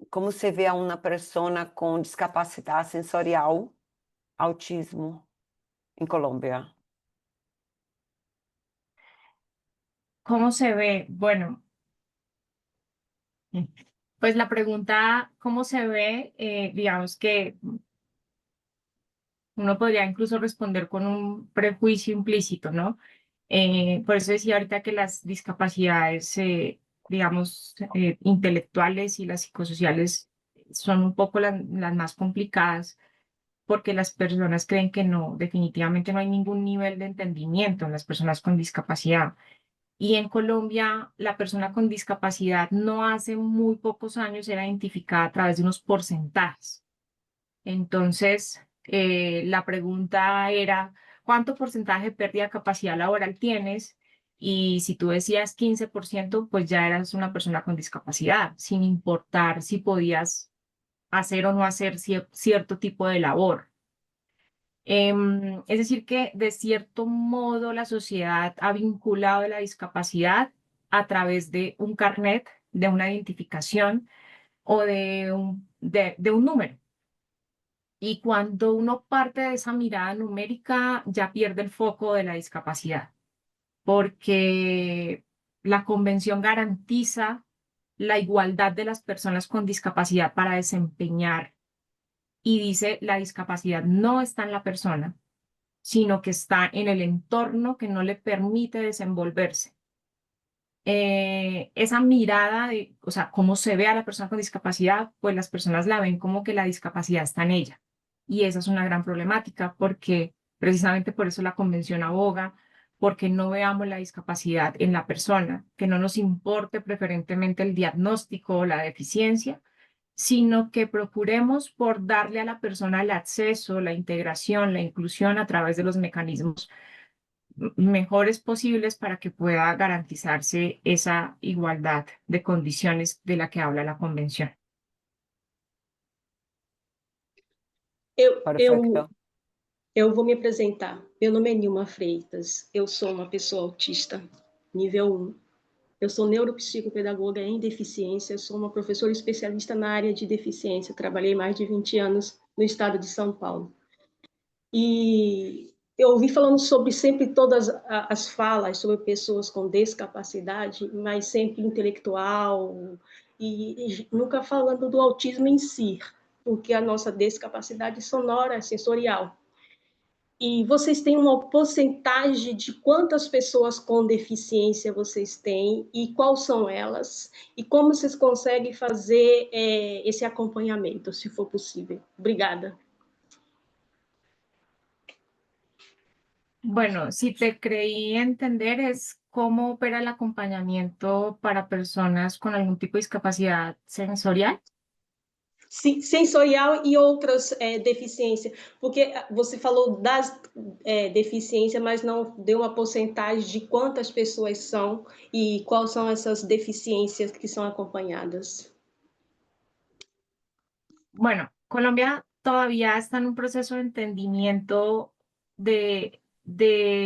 como você vê uma pessoa com discapacidade sensorial, autismo, em Colômbia?
¿Cómo se ve? Bueno, pues la pregunta, ¿cómo se ve? Digamos que uno podría incluso responder con un prejuicio implícito, ¿no? Por eso decía ahorita que las discapacidades, digamos, intelectuales y las psicosociales son un poco las más complicadas porque las personas creen que no, definitivamente no hay ningún nivel de entendimiento en las personas con discapacidad. Y en Colombia, la persona con discapacidad no hace muy pocos años era identificada a través de unos porcentajes. Entonces, la pregunta era, ¿cuánto porcentaje de pérdida de capacidad laboral tienes? Y si tú decías 15%, pues ya eras una persona con discapacidad, sin importar si podías hacer o no hacer cierto tipo de labor. Es decir, que de cierto modo la sociedad ha vinculado la discapacidad a través de un carnet, de una identificación o de un número. Y cuando uno parte de esa mirada numérica, ya pierde el foco de la discapacidad, porque la convención garantiza la igualdad de las personas con discapacidad para desempeñar y dice la discapacidad no está en la persona, sino que está en el entorno que no le permite desenvolverse. Esa mirada de, o sea, cómo se ve a la persona con discapacidad, pues las personas la ven como que la discapacidad está en ella. Y esa es una gran problemática porque precisamente por eso la convención aboga, porque no veamos la discapacidad en la persona, que no nos importe preferentemente el diagnóstico o la deficiencia, sino que procuremos por darle a la persona el acceso, la integración, la inclusión a través de los mecanismos mejores posibles para que pueda garantizarse esa igualdad de condiciones de la que habla la convención.
Perfecto.
Eu vou me apresentar. Meu nome é Nilma Freitas. Eu sou uma pessoa autista, nível 1. Eu sou neuropsicopedagoga em deficiência, sou uma professora especialista na área de deficiência. Trabalhei mais de 20 anos no estado de São Paulo. E eu ouvi falando sobre sempre todas as falas sobre pessoas com descapacidade, mas sempre intelectual, e nunca falando do autismo em si, porque a nossa descapacidade sonora, sensorial. E vocês têm uma porcentagem de quantas pessoas com deficiência vocês têm e quais são elas? E como vocês conseguem fazer esse acompanhamento, se for possível? Obrigada.
Bueno, si te creí entender es cómo opera el acompañamiento para personas con algún tipo de discapacidad sensorial.
Sim, sensorial e outras deficiências, porque você falou das deficiências, mas não deu uma porcentagem de quantas pessoas são e quais são essas deficiências que são acompanhadas.
Bueno, Colombia todavía está en un proceso de entendimiento de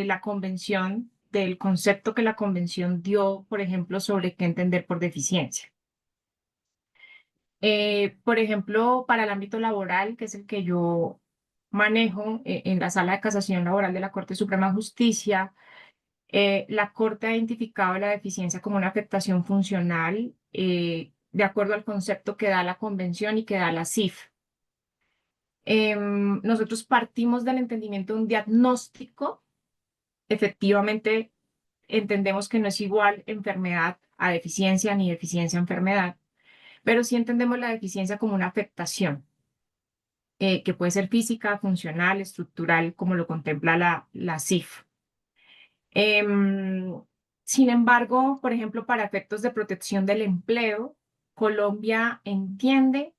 la convención, del concepto que la convención dio, por ejemplo, sobre qué entender por deficiencia. Por ejemplo, para el ámbito laboral, que es el que yo manejo en la Sala de Casación Laboral de la Corte Suprema de Justicia, la Corte ha identificado la deficiencia como una afectación funcional de acuerdo al concepto que da la convención y que da la CIF. Nosotros partimos del entendimiento de un diagnóstico. Efectivamente, entendemos que no es igual enfermedad a deficiencia ni deficiencia a enfermedad, pero sí entendemos la deficiencia como una afectación, que puede ser física, funcional, estructural, como lo contempla la CIF. Sin embargo, por ejemplo, para efectos de protección del empleo, Colombia entiende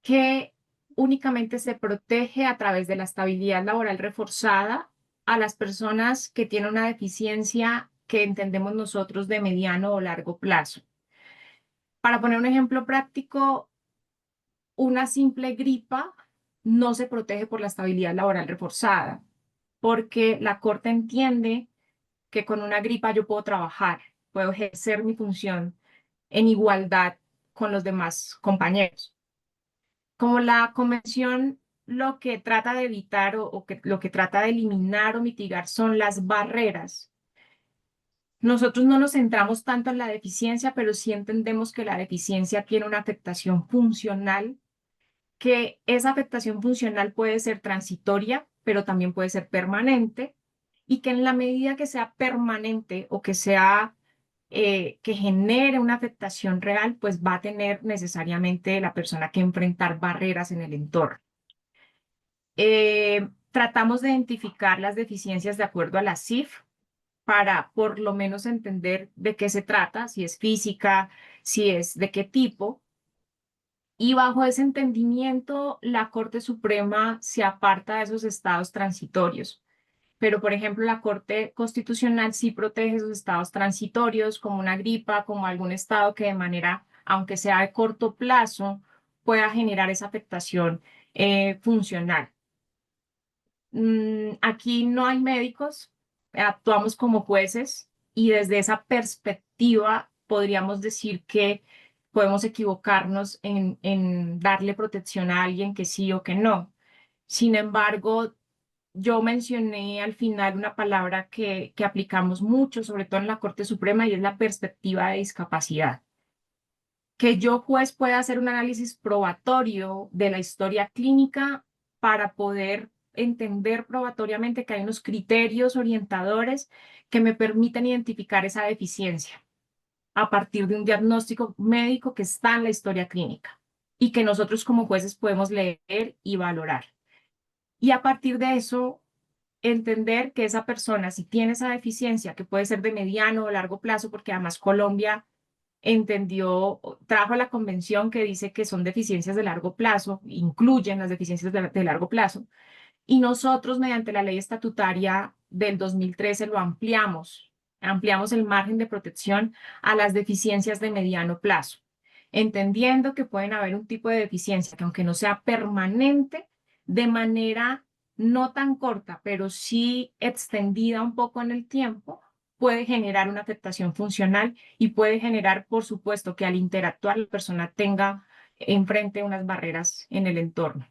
que únicamente se protege a través de la estabilidad laboral reforzada a las personas que tienen una deficiencia que entendemos nosotros de mediano o largo plazo. Para poner un ejemplo práctico, una simple gripa no se protege por la estabilidad laboral reforzada, porque la Corte entiende que con una gripa yo puedo trabajar, puedo ejercer mi función en igualdad con los demás compañeros. Como la convención lo que trata de evitar lo que trata de eliminar o mitigar son las barreras. Nosotros no nos centramos tanto en la deficiencia, pero sí entendemos que la deficiencia tiene una afectación funcional, que esa afectación funcional puede ser transitoria, pero también puede ser permanente, y que en la medida que sea permanente o que sea que genere una afectación real, pues va a tener necesariamente la persona que enfrentar barreras en el entorno. Tratamos de identificar las deficiencias de acuerdo a la CIF para por lo menos entender de qué se trata, si es física, si es de qué tipo. Y bajo ese entendimiento, la Corte Suprema se aparta de esos estados transitorios. Pero, por ejemplo, la Corte Constitucional sí protege esos estados transitorios, como una gripa, como algún estado que de manera, aunque sea de corto plazo, pueda generar esa afectación funcional. Aquí no hay médicos, actuamos como jueces y desde esa perspectiva podríamos decir que podemos equivocarnos en darle protección a alguien que sí o que no. Sin embargo, yo mencioné al final una palabra que aplicamos mucho, sobre todo en la Corte Suprema, y es la perspectiva de discapacidad. Que yo, juez, pueda hacer un análisis probatorio de la historia clínica para poder entender probatoriamente que hay unos criterios orientadores que me permiten identificar esa deficiencia a partir de un diagnóstico médico que está en la historia clínica y que nosotros como jueces podemos leer y valorar. Y a partir de eso, entender que esa persona, si tiene esa deficiencia, que puede ser de mediano o largo plazo, porque además Colombia trajo la convención que dice que son deficiencias de largo plazo, incluyen las deficiencias de largo plazo, y nosotros mediante la ley estatutaria del 2013 lo ampliamos el margen de protección a las deficiencias de mediano plazo, entendiendo que pueden haber un tipo de deficiencia que aunque no sea permanente, de manera no tan corta, pero sí extendida un poco en el tiempo, puede generar una afectación funcional y puede generar, por supuesto, que al interactuar la persona tenga enfrente unas barreras en el entorno.